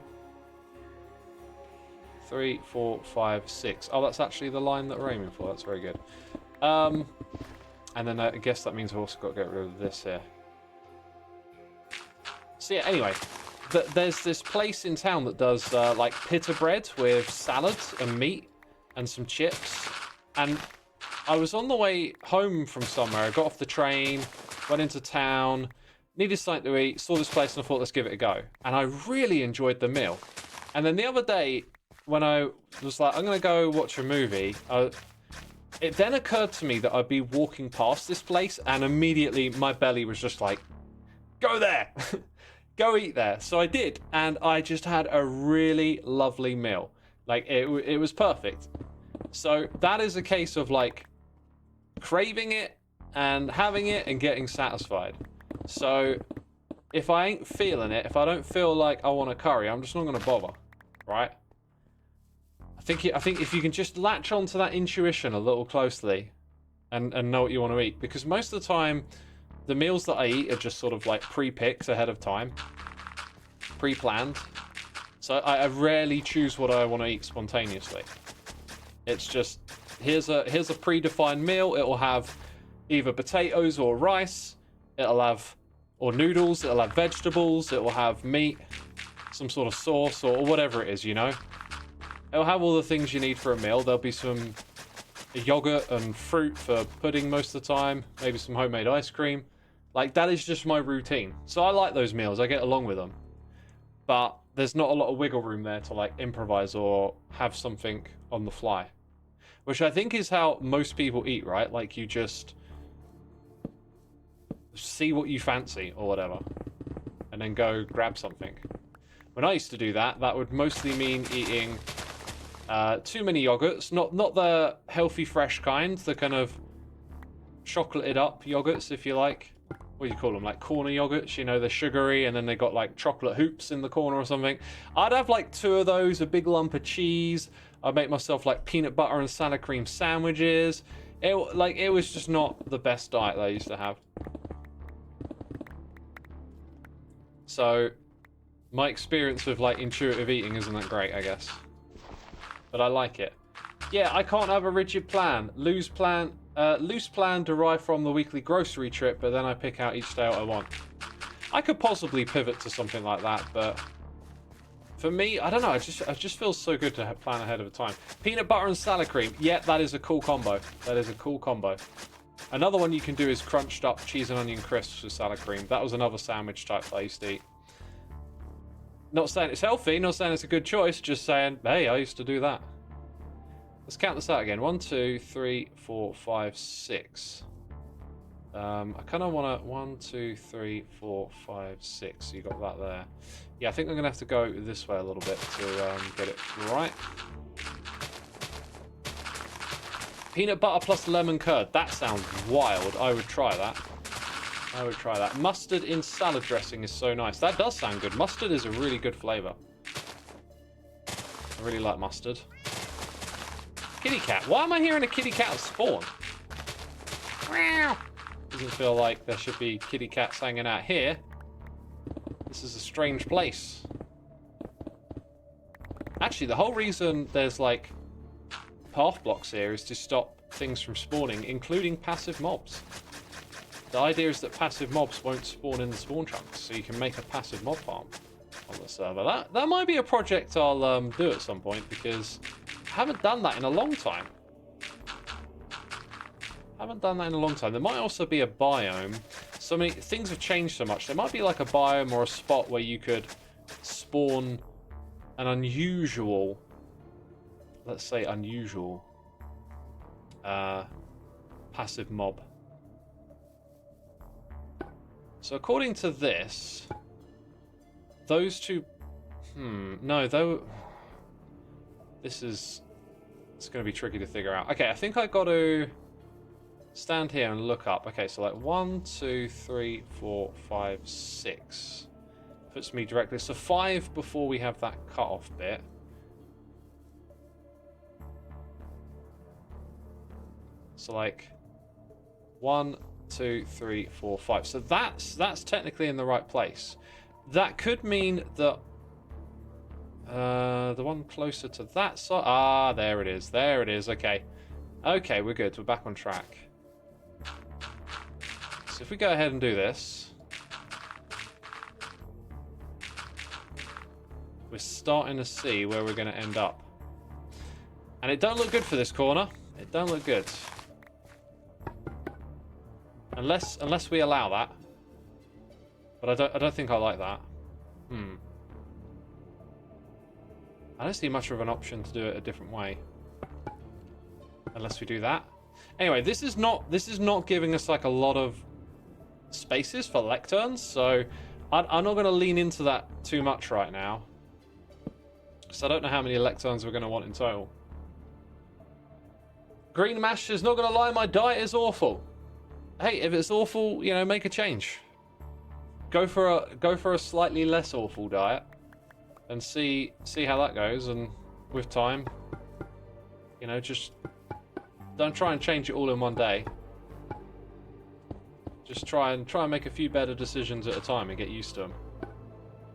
3, 4, 5, 6. Oh, that's actually the line that we're aiming for. That's very good. And then I guess that means I've also got to get rid of this here. So yeah, anyway, there's this place in town that does like pita bread with salads and meat and some chips. And I was on the way home from somewhere. I got off the train, went into town, needed something to eat, saw this place and I thought, let's give it a go. And I really enjoyed the meal. And then the other day, when I was like, I'm going to go watch a movie, it then occurred to me that I'd be walking past this place and immediately my belly was just like, go there, go eat there. So I did, and I just had a really lovely meal. Like, it was perfect. So that is a case of like craving it and having it and getting satisfied. So if I ain't feeling it, if I don't feel like I want a curry, I'm just not going to bother, right? I think if you can just latch onto that intuition a little closely, and know what you want to eat. Because most of the time, the meals that I eat are just sort of like pre-picked ahead of time. Pre-planned. So I rarely choose what I want to eat spontaneously. It's just, here's a predefined meal. It will have either potatoes or rice. It'll have, or noodles. It'll have vegetables. It will have meat, some sort of sauce, or whatever it is, you know. It'll have all the things you need for a meal. There'll be some yogurt and fruit for pudding most of the time. Maybe some homemade ice cream. Like, that is just my routine. So I like those meals. I get along with them. But there's not a lot of wiggle room there to, like, improvise or have something on the fly. Which I think is how most people eat, right? Like, you just see what you fancy or whatever. And then go grab something. When I used to do that, that would mostly mean eating too many yogurts. Not the healthy, fresh kind. The kind of chocolated up yogurts, if you like. What do you call them? Like corner yogurts, you know, they're sugary and then they got like chocolate hoops in the corner or something. I'd have like 2 of those, a big lump of cheese. I'd make myself like peanut butter and salad cream sandwiches. It was just not the best diet that I used to have. So my experience with like intuitive eating isn't that great, I guess. But I like it. Yeah, I can't have a rigid plan. Loose plan derived from the weekly grocery trip, but then I pick out each day what I want. I could possibly pivot to something like that, but for me, I don't know. I just feel so good to plan ahead of time. Peanut butter and salad cream. Yeah, that is a cool combo. That is a cool combo. Another one you can do is crunched up cheese and onion crisps with salad cream. That was another sandwich type that I used to eat. Not saying it's healthy, not saying it's a good choice, just saying, hey, I used to do that. Let's count this out again. 1, 2, 3, 4, 5, 6. I kind of want to 1, 2, 3, 4, 5, 6. You got that there. Yeah, I think I'm going to have to go this way a little bit to get it right. Peanut butter plus lemon curd. That sounds wild. I would try that. I would try that. Mustard in salad dressing is so nice. That does sound good. Mustard is a really good flavour. I really like mustard. Kitty cat. Why am I hearing a kitty cat spawn? Doesn't feel like there should be kitty cats hanging out here. This is a strange place. Actually, the whole reason there's like path blocks here is to stop things from spawning, including passive mobs. The idea is that passive mobs won't spawn in the spawn chunks, so you can make a passive mob farm on the server. That might be a project I'll do at some point, because I haven't done that in a long time. There might also be a biome. So many things have changed so much. There might be like a biome or a spot where you could spawn an unusual, let's say unusual, passive mob. So according to this, those two, no, though, it's going to be tricky to figure out. Okay, I think I got to stand here and look up. Okay, so like 1, 2, 3, 4, 5, 6 puts me directly. So 5 before we have that cut-off bit. So like 1, 2, 3, 4, 5. So that's technically in the right place. That could mean that the one closer to that side. Ah, there it is. There it is. Okay. Okay, we're good. We're back on track. So if we go ahead and do this, we're starting to see where we're going to end up. And it don't look good for this corner. It don't look good. Unless we allow that. But I don't think I like that. I don't see much of an option to do it a different way. Unless we do that. Anyway, this is not giving us like a lot of spaces for lecterns, so I'm not going to lean into that too much right now. So I don't know how many lecterns we're going to want in total. Green mash is not going to lie, my diet is awful. Hey, if it's awful, you know, make a change. Go for a slightly less awful diet and see how that goes, and with time, you know, just don't try and change it all in one day. Just try and make a few better decisions at a time and get used to them.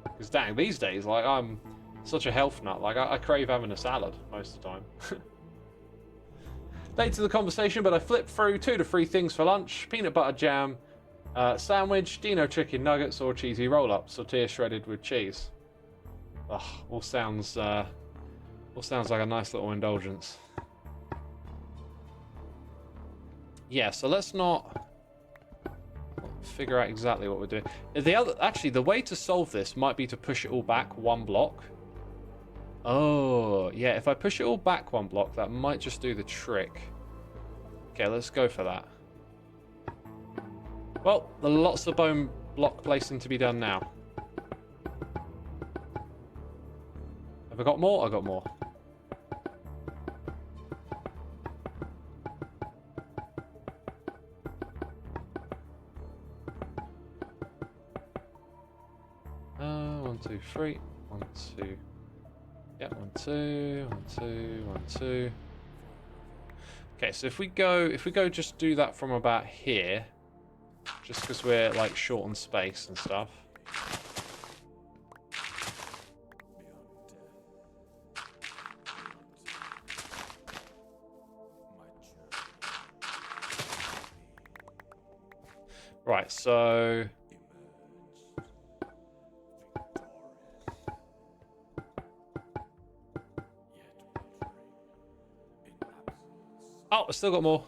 Because dang, these days, like, I'm such a health nut. Like, I crave having a salad most of the time. Late to the conversation, but I flipped through 2 to 3 things for lunch: peanut butter jam, sandwich, Dino chicken nuggets, or cheesy roll-up, tortilla shredded with cheese. Ugh, all sounds like a nice little indulgence. Yeah, so let's not figure out exactly what we're doing. Actually, the way to solve this might be to push it all back 1 block. Oh, yeah, if I push it all back 1 block, that might just do the trick. Okay, let's go for that. Well, there's lots of bone block placing to be done now. Have I got more? I got more. One, two, three. 1, 2. Yeah, 1, 2, 1, 2, 1, 2. Okay, so if we go just do that from about here, just because we're like short on space and stuff. Right, so oh, I still got more.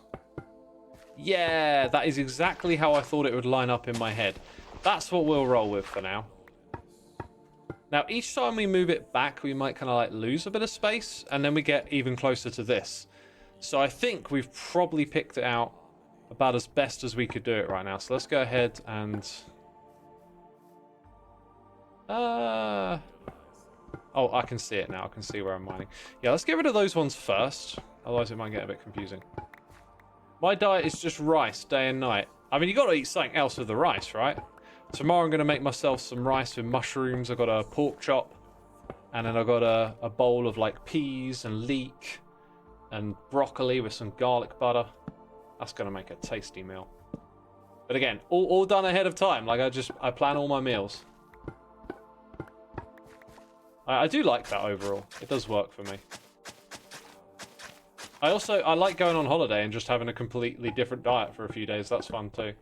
Yeah, that is exactly how I thought it would line up in my head. That's what we'll roll with for now. Now, each time we move it back, we might kind of like lose a bit of space, and then we get even closer to this. So I think we've probably picked it out about as best as we could do it right now. So let's go ahead and... Oh, I can see it now. I can see where I'm mining. Yeah, let's get rid of those ones first. Otherwise, it might get a bit confusing. My diet is just rice day and night. I mean, you got to eat something else with the rice, right? Tomorrow I'm going to make myself some rice with mushrooms. I've got a pork chop. And then I've got a bowl of like peas and leek and broccoli with some garlic butter. That's going to make a tasty meal. But again, all done ahead of time. Like I plan all my meals. I do like that overall. It does work for me. I like going on holiday and just having a completely different diet for a few days. That's fun too.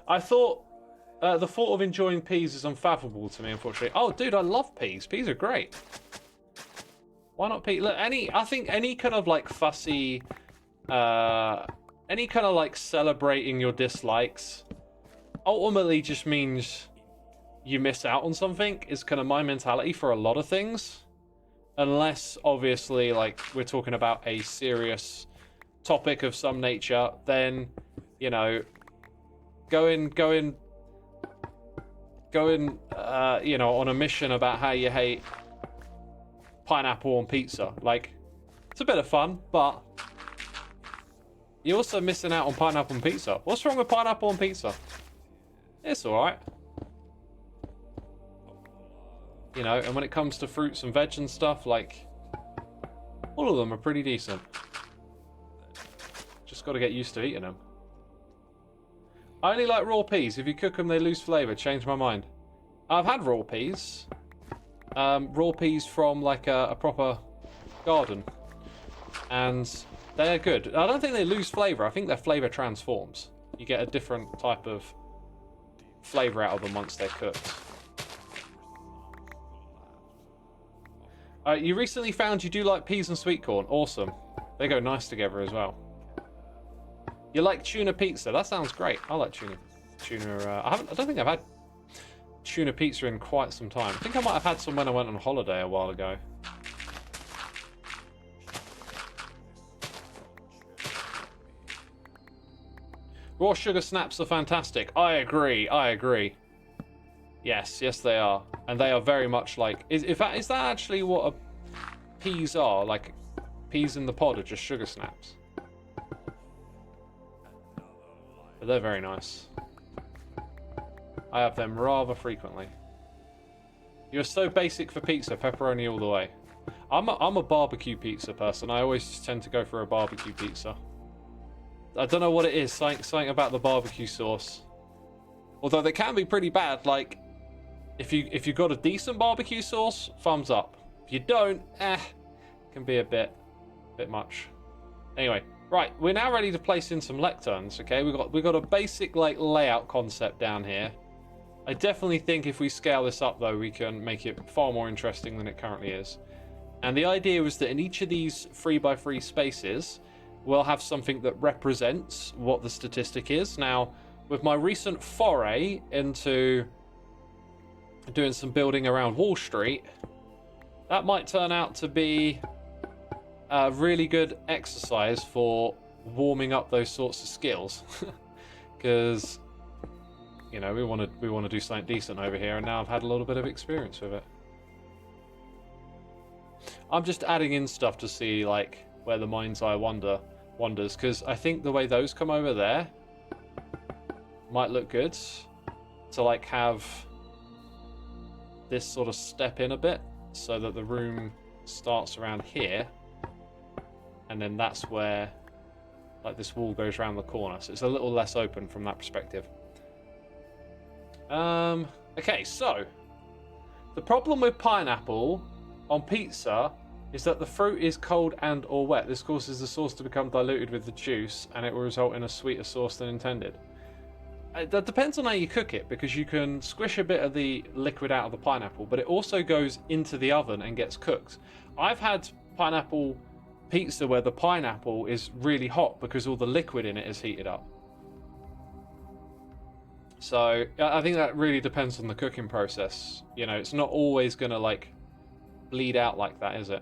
I thought the thought of enjoying peas is unfathomable to me, unfortunately. Oh, dude, I love peas. Peas are great. Why not peas? Look, I think any kind of like fussy, any kind of like celebrating your dislikes ultimately just means you miss out on something, is kind of my mentality for a lot of things. Unless, obviously, like, we're talking about a serious topic of some nature, then, you know, going, you know, on a mission about how you hate pineapple on pizza. Like, it's a bit of fun, but you're also missing out on pineapple on pizza. What's wrong with pineapple on pizza? It's alright. You know, and when it comes to fruits and veg and stuff, like, all of them are pretty decent. Just got to get used to eating them. I only like raw peas. If you cook them, they lose flavour. Change my mind. I've had raw peas. Raw peas from, like, a proper garden. And they're good. I don't think they lose flavour. I think their flavour transforms. You get a different type of flavour out of them once they're cooked. You recently found you do like peas and sweet corn. Awesome. They go nice together as well. You like tuna pizza? That sounds great. I like tuna. I don't think I've had tuna pizza in quite some time. I think I might have had some when I went on holiday a while ago. Raw sugar snaps are fantastic. I agree. Yes, they are. And they are very much like... Is that actually what peas are? Like, peas in the pod are just sugar snaps. But they're very nice. I have them rather frequently. You're so basic for pizza, pepperoni all the way. I'm a barbecue pizza person. I always tend to go for a barbecue pizza. I don't know what it is. Something about the barbecue sauce. Although they can be pretty bad. Like, if you got a decent barbecue sauce, thumbs up. If you don't, can be a bit much. Anyway, right, we're now ready to place in some lecterns. Okay, we've got a basic like layout concept down here. I definitely think if we scale this up though, we can make it far more interesting than it currently is. And the idea was that in each of these 3x3 spaces, we'll have something that represents what the statistic is. Now, with my recent foray into doing some building around Wall Street, that might turn out to be a really good exercise for warming up those sorts of skills. Because, you know, we want to do something decent over here, and now I've had a little bit of experience with it. I'm just adding in stuff to see like where the mind's eye wanders, because I think the way those come over there might look good to like have this sort of step in a bit so that the room starts around here, and then that's where like this wall goes around the corner, so it's a little less open from that perspective. Okay, so the problem with pineapple on pizza is that the fruit is cold and or wet. This causes the sauce to become diluted with the juice, and it will result in a sweeter sauce than intended. That depends on how you cook it, because you can squish a bit of the liquid out of the pineapple, but it also goes into the oven and gets cooked. I've had pineapple pizza where the pineapple is really hot because all the liquid in it is heated up. So I think that really depends on the cooking process. You know, it's not always going to like bleed out like that, is it?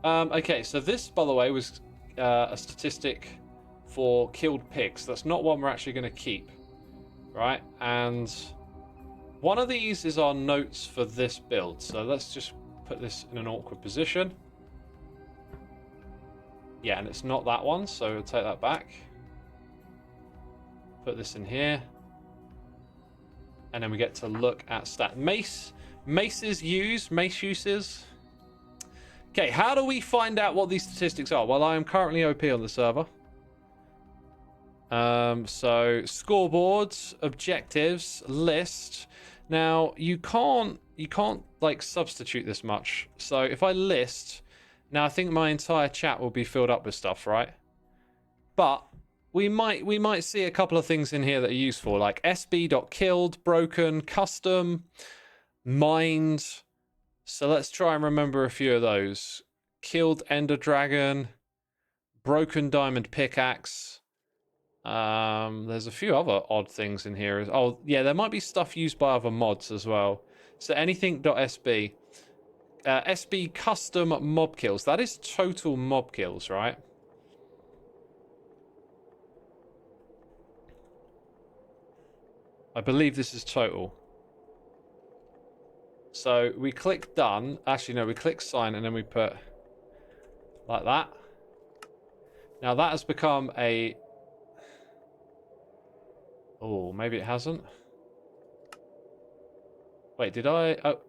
Okay, so this, by the way, was a statistic for killed pigs. That's not one we're actually going to keep, right? And one of these is our notes for this build. So let's just put this in an awkward position. Yeah, and it's not that one, so we'll take that back. Put this in here. And then we get to look at mace uses. Okay, how do we find out what these statistics are? Well, I am currently OP on the server. So scoreboards, objectives, list. Now you can't like substitute this much. So if I list, now I think my entire chat will be filled up with stuff, right? But we might see a couple of things in here that are useful, like sb.killed, broken, custom, mined. So let's try and remember a few of those. Killed Ender Dragon, broken diamond pickaxe. There's a few other odd things in here. Oh, yeah, there might be stuff used by other mods as well. So anything.sb. SB custom mob kills. That is total mob kills, right? I believe this is total. So we click done. Actually, no, we click sign and then we put like that. Now that has become a... Oh, maybe it hasn't. Wait, did I... Oh.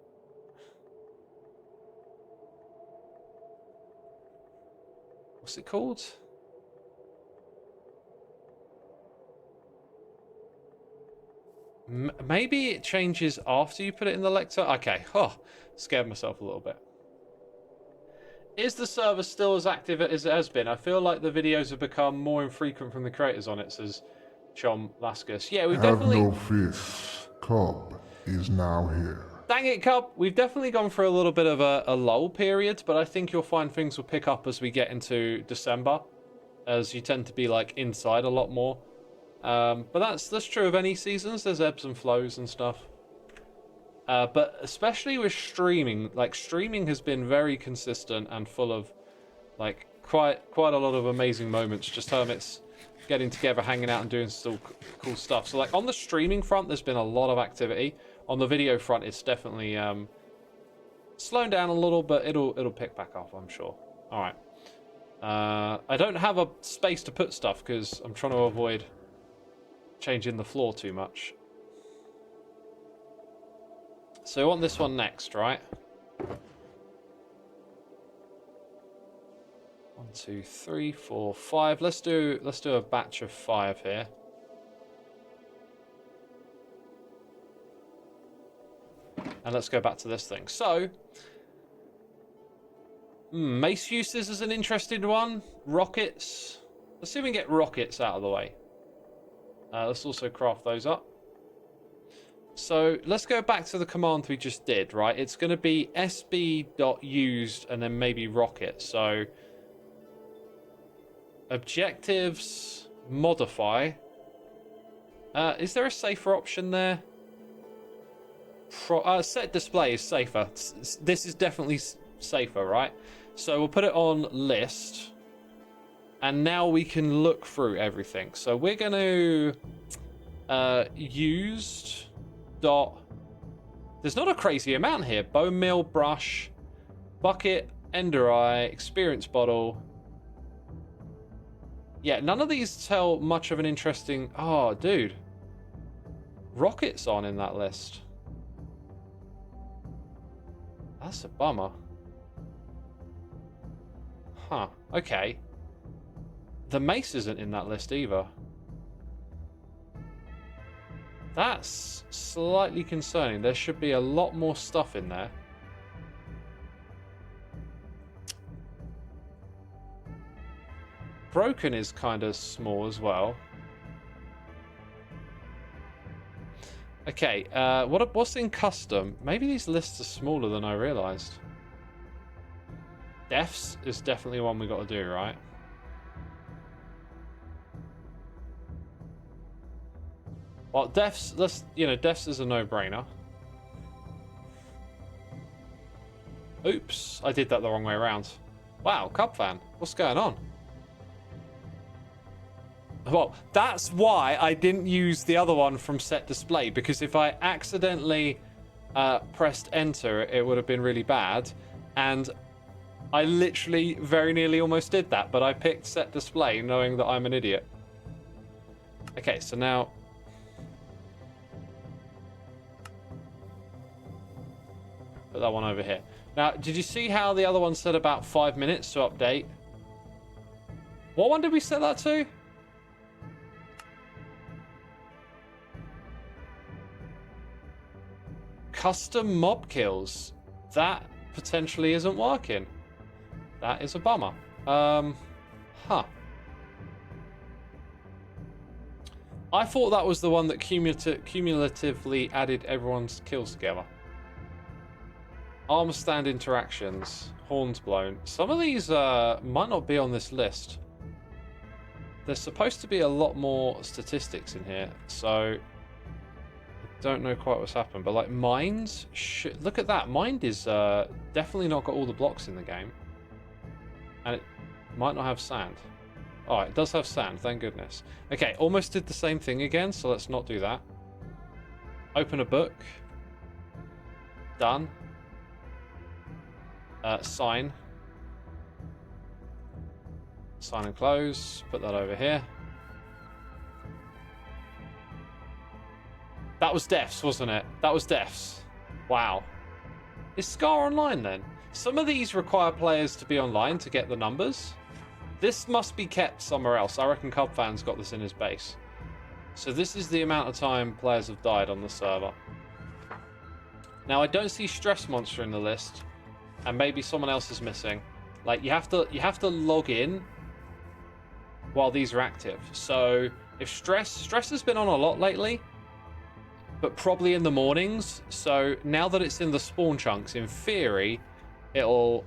What's it called? Maybe it changes after you put it in the lecture. Okay. Oh, scared myself a little bit. Is the server still as active as it has been? I feel like the videos have become more infrequent from the creators on it, says Chom Laskus. Yeah, we've definitely... Have no fear. Cub is now here. Dang it, Cub. We've definitely gone for a little bit of a lull period, but I think you'll find things will pick up as we get into December, as you tend to be like inside a lot more. But that's true of any seasons. There's ebbs and flows and stuff. But especially with streaming, like streaming has been very consistent and full of like quite a lot of amazing moments. Just hermits getting together, hanging out and doing still cool stuff. So like on the streaming front, there's been a lot of activity. On the video front, it's definitely slowing down a little, but it'll pick back up, I'm sure. All right. I don't have a space to put stuff because I'm trying to avoid changing the floor too much. So I want this one next, right? 2, 3, 4, 5. Let's do a batch of 5 here. And let's go back to this thing. So, mace uses is an interesting one. Rockets. Let's see if we can get rockets out of the way. Let's also craft those up. So let's go back to the command we just did, right? It's going to be sb.used and then maybe rocket. So objectives, modify. Is there a safer option there? Set display is safer. This is definitely safer, right? So we'll put it on list. And now we can look through everything. So we're going to used dot. There's not a crazy amount here. Bone meal, brush, bucket, ender eye, experience bottle. Yeah, none of these tell much of an interesting. Oh, dude, rockets on in that list. That's a bummer. Huh. Okay. The mace isn't in that list either. That's slightly concerning. There should be a lot more stuff in there. Broken is kind of small as well. Okay, what's in custom? Maybe these lists are smaller than I realized. Deaths is definitely one we got to do, right? Well, deaths, deaths is a no-brainer. Oops, I did that the wrong way around. Wow, Cub fan, what's going on? Well, that's why I didn't use the other one from set display, because if I accidentally pressed enter, it would have been really bad. And I literally very nearly almost did that, but I picked set display knowing that I'm an idiot. Okay, so now... put that one over here. Now, did you see how the other one said about 5 minutes to update? What one did we set that to? Custom mob kills. That potentially isn't working. That is a bummer. Huh. I thought that was the one that cumulatively added everyone's kills together. Arm stand interactions. Horns blown. Some of these might not be on this list. There's supposed to be a lot more statistics in here, so I don't know quite what's happened. But like mines, look at that. Mind is definitely not got all the blocks in the game, and it might not have sand. Oh, it does have sand. Thank goodness. Okay, almost did the same thing again, so let's not do that. Open a book. Done. Sign. Sign and close. Put that over here. That was deaths, wasn't it? That was deaths. Wow. Is Scar online then? Some of these require players to be online to get the numbers. This must be kept somewhere else. I reckon Cub Fan's got this in his base. So this is the amount of time players have died on the server. Now I don't see Stress Monster in the list. And maybe someone else is missing. Like you have to log in while these are active. So if stress has been on a lot lately, but probably in the mornings. So now that it's in the spawn chunks, in theory, it'll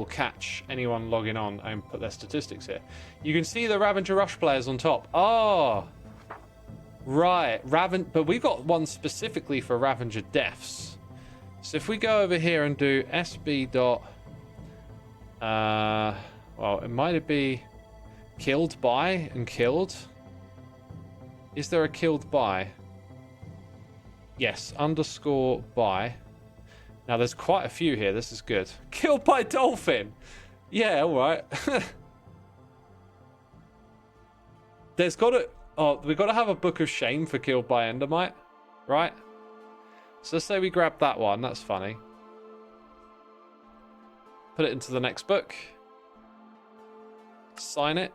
catch anyone logging on and put their statistics here. You can see the Ravager Rush players on top. Oh, right, but we've got one specifically for Ravager deaths. So if we go over here and do sb dot, well, it might be killed by and killed. Is there a killed by? Yes, underscore by. Now there's quite a few here. This is good. Killed by dolphin. Yeah, all right. There's got to. Oh, we've got to have a book of shame for killed by endermite, right? So let's say we grab that one. That's funny. Put it into the next book. Sign it.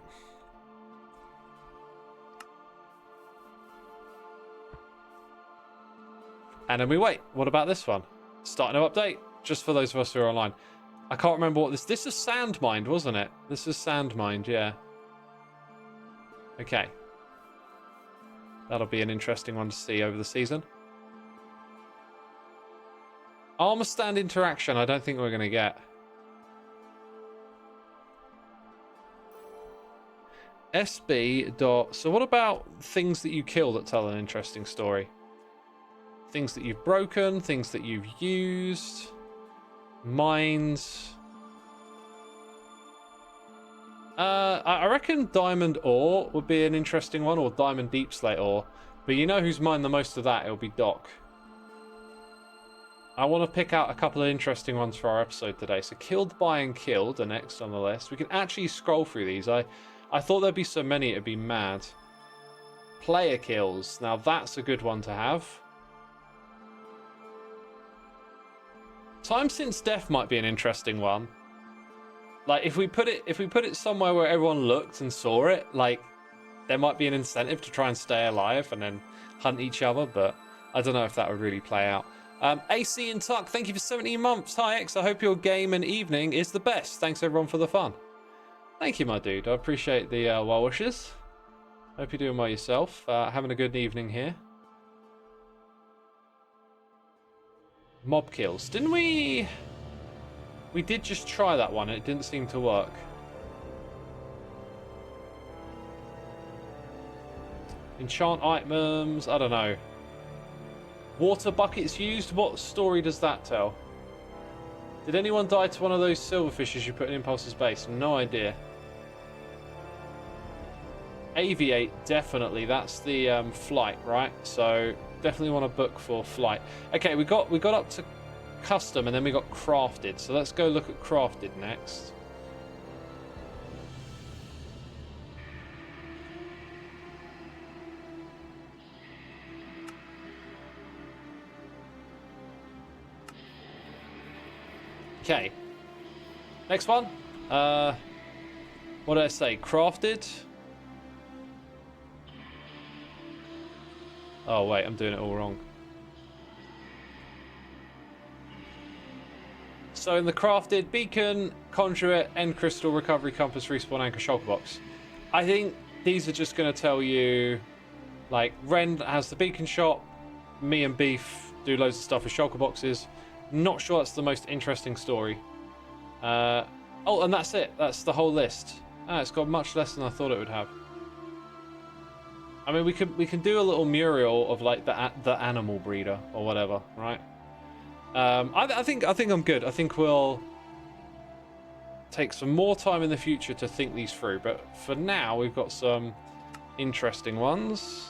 And then we wait. What about this one? Starting to update. Just for those of us who are online. I can't remember what this is Sandmined, wasn't it? This is Sandmined, yeah. Okay. That'll be an interesting one to see over the season. Armor stand interaction, I don't think we're going to get. SB dot... So what about things that you kill that tell an interesting story? Things that you've broken, things that you've used... Mines. I reckon diamond ore would be an interesting one, or diamond deep slate ore. But you know who's mined the most of that? It'll be Doc. I want to pick out a couple of interesting ones for our episode today. So killed by and killed are next on the list. We can actually scroll through these. I thought there'd be so many it'd be mad. Player kills. Now that's a good one to have. Time since death might be an interesting one. Like if we put it somewhere where everyone looked and saw it, like there might be an incentive to try and stay alive and then hunt each other, but I don't know if that would really play out. AC and Tuck, thank you for 17 months. Hi X, I hope your game and evening is the best. Thanks everyone for the fun. Thank you, my dude. I appreciate the well wishes. Hope you're doing well yourself. Having a good evening here. Mob kills. Didn't we... We did just try that one. It didn't seem to work. Enchant items. I don't know. Water buckets used. What story does that tell? Did anyone die to one of those silverfishes you put in Impulse's base? No idea. Aviate, definitely. That's the flight, right? So... Definitely want to book for flight. Okay, we got up to custom and then we got crafted. So let's go look at crafted next. Okay. Next one. What did I say? Crafted. Oh, wait, I'm doing it all wrong. So in the crafted, beacon, conduit, end crystal, recovery compass, respawn anchor, shulker box. I think these are just going to tell you, like, Ren has the beacon shop, me and Beef do loads of stuff with shulker boxes. Not sure that's the most interesting story. Oh, and that's it. That's the whole list. Ah, it's got much less than I thought it would have. I mean, we can do a little mural of like the animal breeder or whatever, right? I think I'm good. I think we'll take some more time in the future to think these through. But for now, we've got some interesting ones.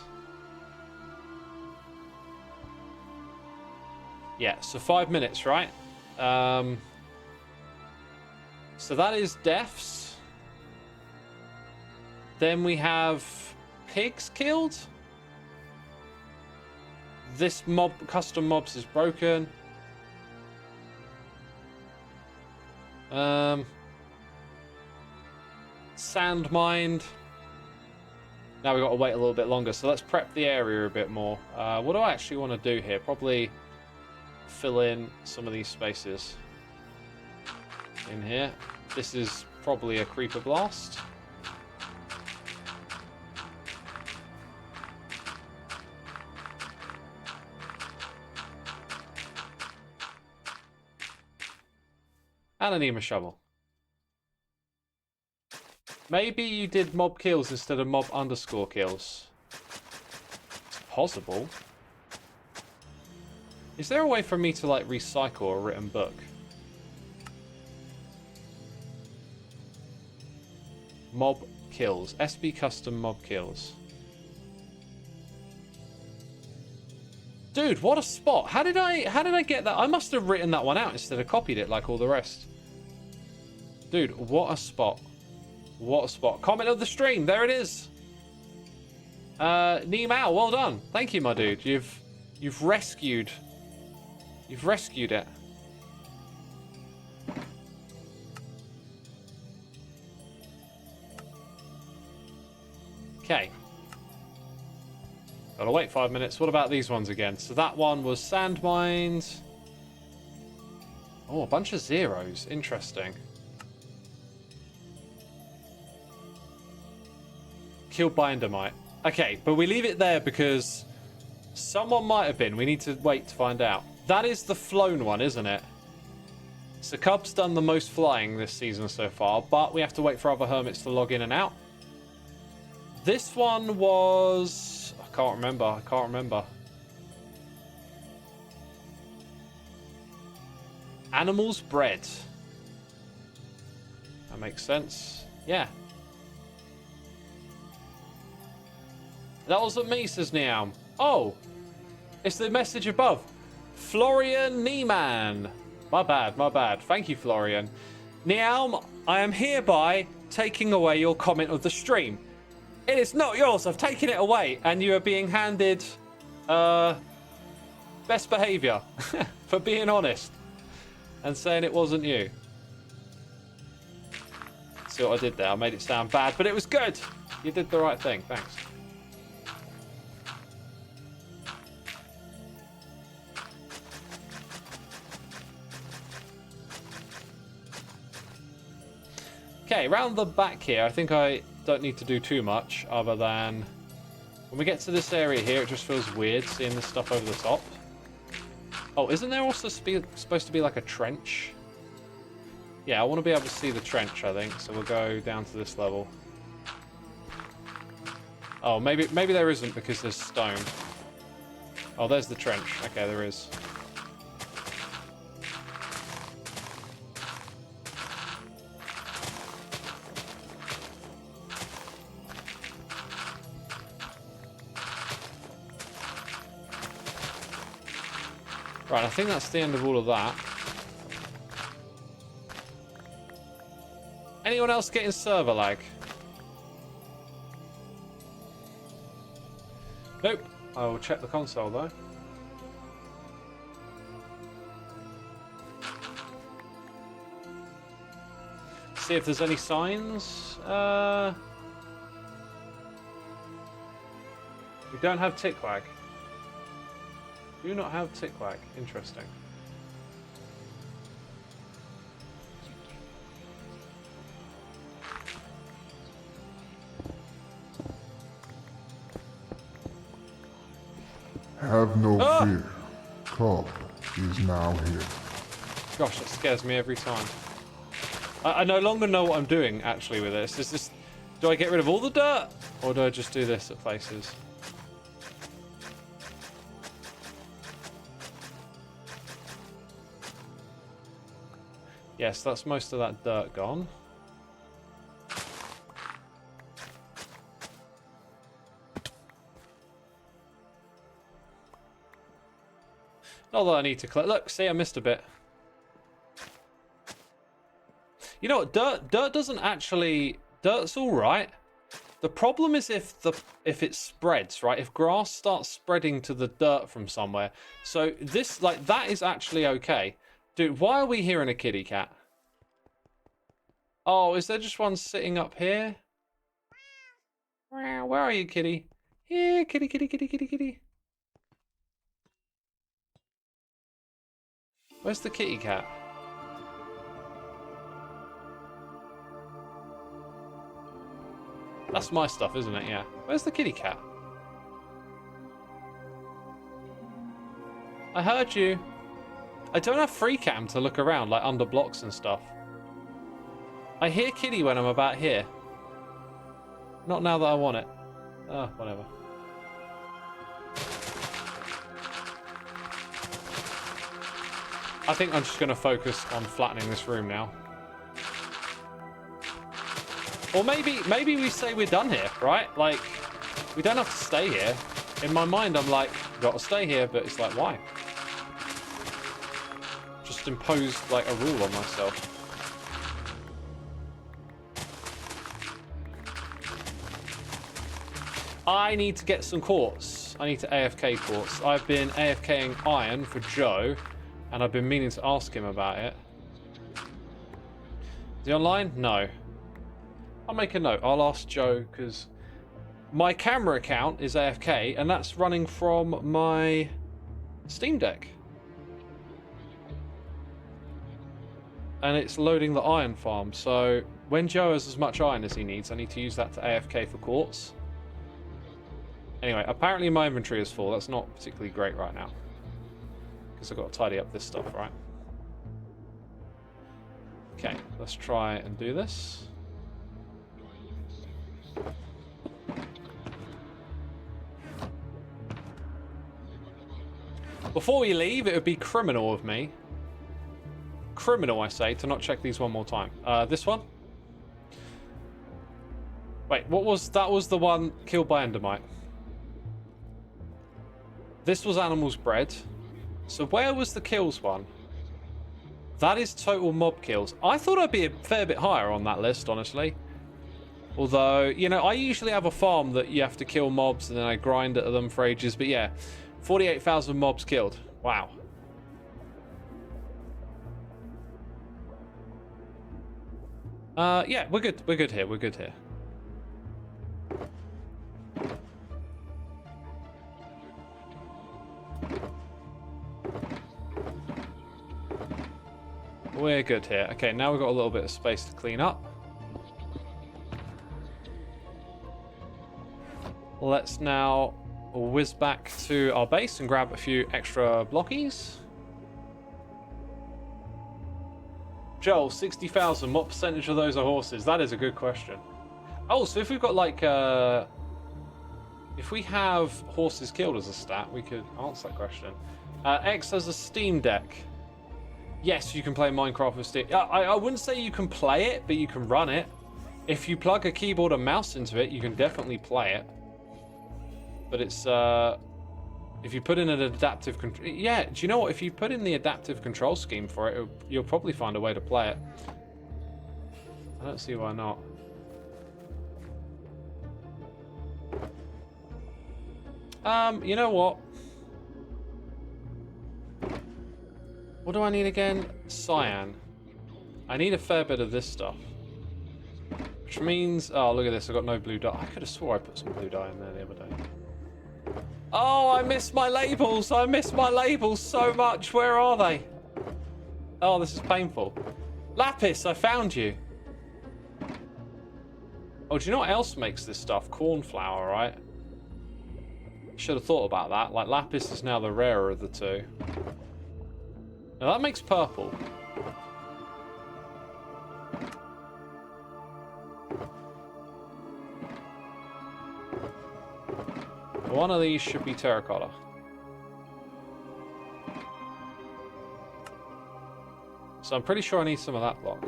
Yeah, so 5 minutes, right? So that is deaths. Then we have pigs killed. This mob, custom mobs, is broken. Sand mined. Now we've got to wait a little bit longer, so let's prep the area a bit more. What do I actually want to do here? Probably fill in some of these spaces in here. This is probably a creeper blast. And I need a shovel. Maybe you did mob kills instead of mob underscore kills. It's possible. Is there a way for me to like recycle a written book? Mob kills. SB custom mob kills. Dude, what a spot. How did I get that? I must have written that one out instead of copied it like all the rest. Dude, what a spot. What a spot. Comment of the stream. There it is. Nimao, well done. Thank you, my dude. You've rescued. You've rescued it. Okay. Gotta wait 5 minutes. What about these ones again? So that one was sand mines. Oh, a bunch of zeros. Interesting. Killed by Endermite. Okay, but we leave it there because someone might have been. We need to wait to find out. That is the flown one, isn't it? So Cub's done the most flying this season so far, but we have to wait for other hermits to log in and out. This one was... I can't remember. Animals bred. That makes sense. Yeah. That wasn't me, says Niam. Oh! It's the message above. Florian Nieman. My bad. Thank you, Florian. Niam, I am hereby taking away your comment of the stream. It is not yours. I've taken it away, and you are being handed best behavior for being honest and saying it wasn't you. See what I did there? I made it sound bad, but it was good. You did the right thing. Thanks. Okay, round the back here, I think I don't need to do too much other than when we get to this area here, it just feels weird seeing this stuff over the top. Oh, isn't there also supposed to be like a trench? Yeah, I want to be able to see the trench, I think, so we'll go down to this level. Oh, maybe there isn't because there's stone. Oh, there's the trench. Okay, there is. Right, I think that's the end of all of that. Anyone else getting server lag? Nope. I will check the console though. See if there's any signs. We don't have tick lag. Do not have tick lag. Interesting. Have no fear. Cub is now here. Gosh, that scares me every time. I no longer know what I'm doing actually with this. Is this? Do I get rid of all the dirt, or do I just do this at places? Yes, that's most of that dirt gone. Not that I need to collect. Look, see, I missed a bit. You know what? Dirt doesn't actually. Dirt's all right. The problem is if it spreads, right? If grass starts spreading to the dirt from somewhere. So this, like, that is actually okay. Dude, why are we hearing a kitty cat? Oh, is there just one sitting up here? Where are you, kitty? Here, kitty, kitty, kitty, kitty, kitty. Where's the kitty cat? That's my stuff, isn't it? Yeah. Where's the kitty cat? I heard you. I don't have free cam to look around, like under blocks and stuff. I hear kitty when I'm about here. Not now that I want it. Oh, whatever. I think I'm just going to focus on flattening this room now. Or maybe we say we're done here, right? Like, we don't have to stay here. In my mind, I'm like, got to stay here, but it's like, why? Just imposed, like, a rule on myself. I need to get some quartz. I need to AFK quartz. I've been AFKing iron for Joe, and I've been meaning to ask him about it. Is he online? No. I'll make a note. I'll ask Joe, because my camera account is AFK, and that's running from my Steam Deck. And it's loading the iron farm, so when Joe has as much iron as he needs, I need to use that to AFK for quartz. Anyway, apparently my inventory is full. That's not particularly great right now, because I've got to tidy up this stuff, right? Okay, let's try and do this. Before we leave, it would be criminal of me. Criminal, I say, to not check these one more time. This one? Wait, what was... That was the one killed by Endermite. This was animals bred. So where was the kills one? That is total mob kills. I thought I'd be a fair bit higher on that list, honestly. Although, you know, I usually have a farm that you have to kill mobs and then I grind at them for ages. But yeah, 48,000 mobs killed. Wow. Yeah, we're good. We're good here. We're good here. We're good here. Okay, now we've got a little bit of space to clean up. Let's now whiz back to our base and grab a few extra blockies. Joel, 60,000. What percentage of those are horses? That is a good question. Oh, so if we've got like, if we have horses killed as a stat, we could answer that question. X has a Steam Deck. Yes, you can play Minecraft with Steam. I wouldn't say you can play it, but you can run it. If you plug a keyboard and mouse into it, you can definitely play it. But it's, if you put in an adaptive control... Yeah, do you know what? If you put in the adaptive control scheme for it, you'll probably find a way to play it. I don't see why not. You know what? What do I need again? Cyan. I need a fair bit of this stuff. Which means... Oh, look at this. I've got no blue dye. I could have swore I put some blue dye in there the other day. Oh, I missed my labels. I missed my labels so much. Where are they? Oh, this is painful. Lapis, I found you. Oh, do you know what else makes this stuff? Cornflour, right? Should have thought about that. Like, lapis is now the rarer of the two. Now, that makes purple. One of these should be terracotta. So I'm pretty sure I need some of that block.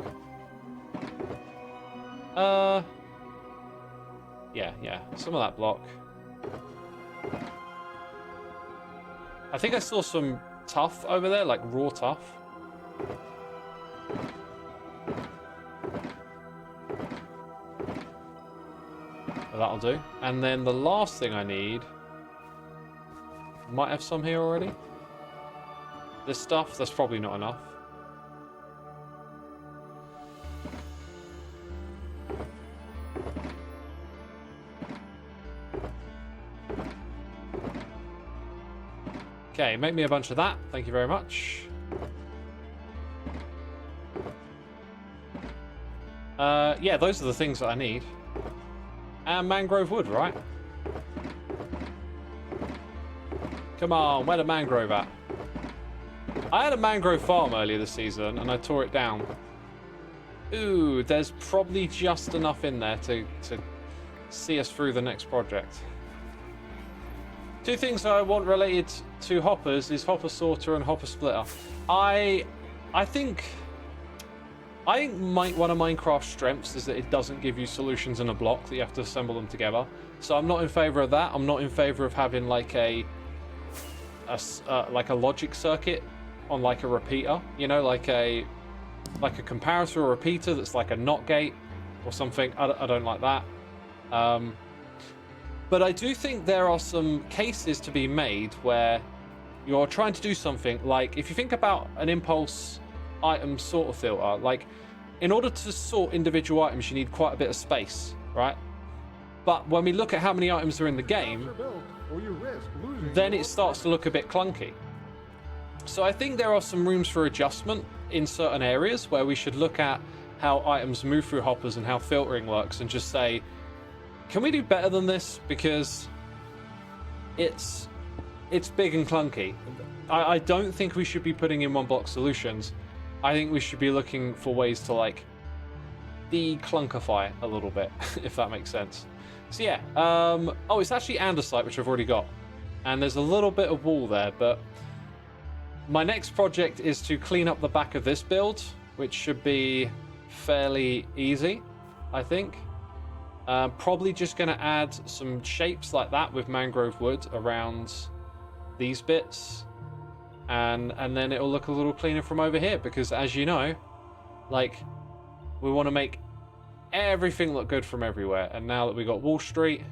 Yeah, some of that block. I think I saw some tuff over there, like raw tuff. That'll do. And then the last thing I need... Might have some here already. This stuff, that's probably not enough. Okay, make me a bunch of that. Thank you very much. Yeah, those are the things that I need. And mangrove wood, right? Come on, where the mangrove at? I had a mangrove farm earlier this season, and I tore it down. Ooh, there's probably just enough in there to see us through the next project. Two things I want related to hoppers is hopper sorter and hopper splitter. I think one of Minecraft's strengths is that it doesn't give you solutions in a block, that you have to assemble them together. So I'm not in favor of that. I'm not in favor of having like a logic circuit on like a repeater, you know, like a comparator or repeater that's like a NOT gate or something. I don't like that. But I do think there are some cases to be made where you're trying to do something like, if you think about an impulse item sorter filter, like in order to sort individual items you need quite a bit of space, right? But when we look at how many items are in the game, then it starts to look a bit clunky. So I think there are some rooms for adjustment in certain areas where we should look at how items move through hoppers and how filtering works and just say, can we do better than this? Because it's big and clunky. I don't think we should be putting in one block solutions. I think we should be looking for ways to like de-clunkify a little bit, if that makes sense. So yeah, oh, it's actually andesite, which I've already got. And there's a little bit of wall there, but my next project is to clean up the back of this build, which should be fairly easy, I think. Probably just going to add some shapes like that with mangrove wood around these bits. And then it'll look a little cleaner from over here, because as you know, like, we want to make everything look good from everywhere. And now that we got Wall Street,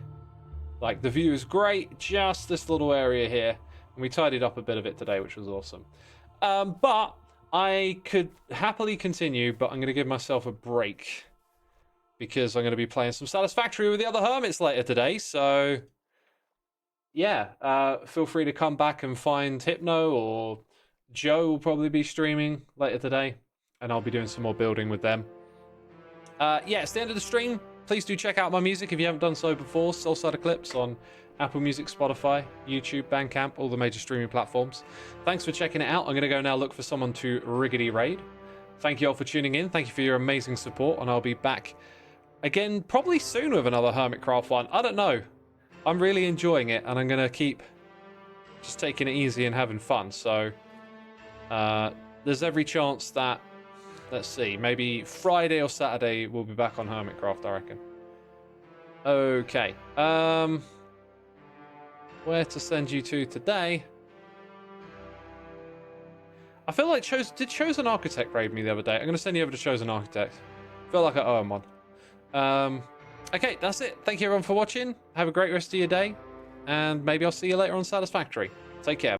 like, the view is great, just this little area here. And we tidied up a bit of it today, which was awesome. But I could happily continue, but I'm going to give myself a break because I'm going to be playing some Satisfactory with the other Hermits later today. So yeah, feel free to come back and find Hypno, or Joe will probably be streaming later today, and I'll be doing some more building with them. Yeah, it's the end of the stream. Please do check out my music if you haven't done so before. Soulside Eclipse on Apple Music, Spotify, YouTube, Bandcamp, all the major streaming platforms. Thanks for checking it out. I'm going to go now look for someone to riggedy raid. Thank you all for tuning in. Thank you for your amazing support, and I'll be back again probably soon with another Hermitcraft one. I don't know. I'm really enjoying it, and I'm going to keep just taking it easy and having fun. So there's every chance that, let's see, maybe Friday or Saturday we'll be back on Hermitcraft, I reckon. Okay. Where to send you to today? I feel like did Chosen Architect raid me the other day? I'm going to send you over to Chosen Architect. I feel like I owe him one. Okay, that's it. Thank you everyone for watching. Have a great rest of your day. And maybe I'll see you later on Satisfactory. Take care.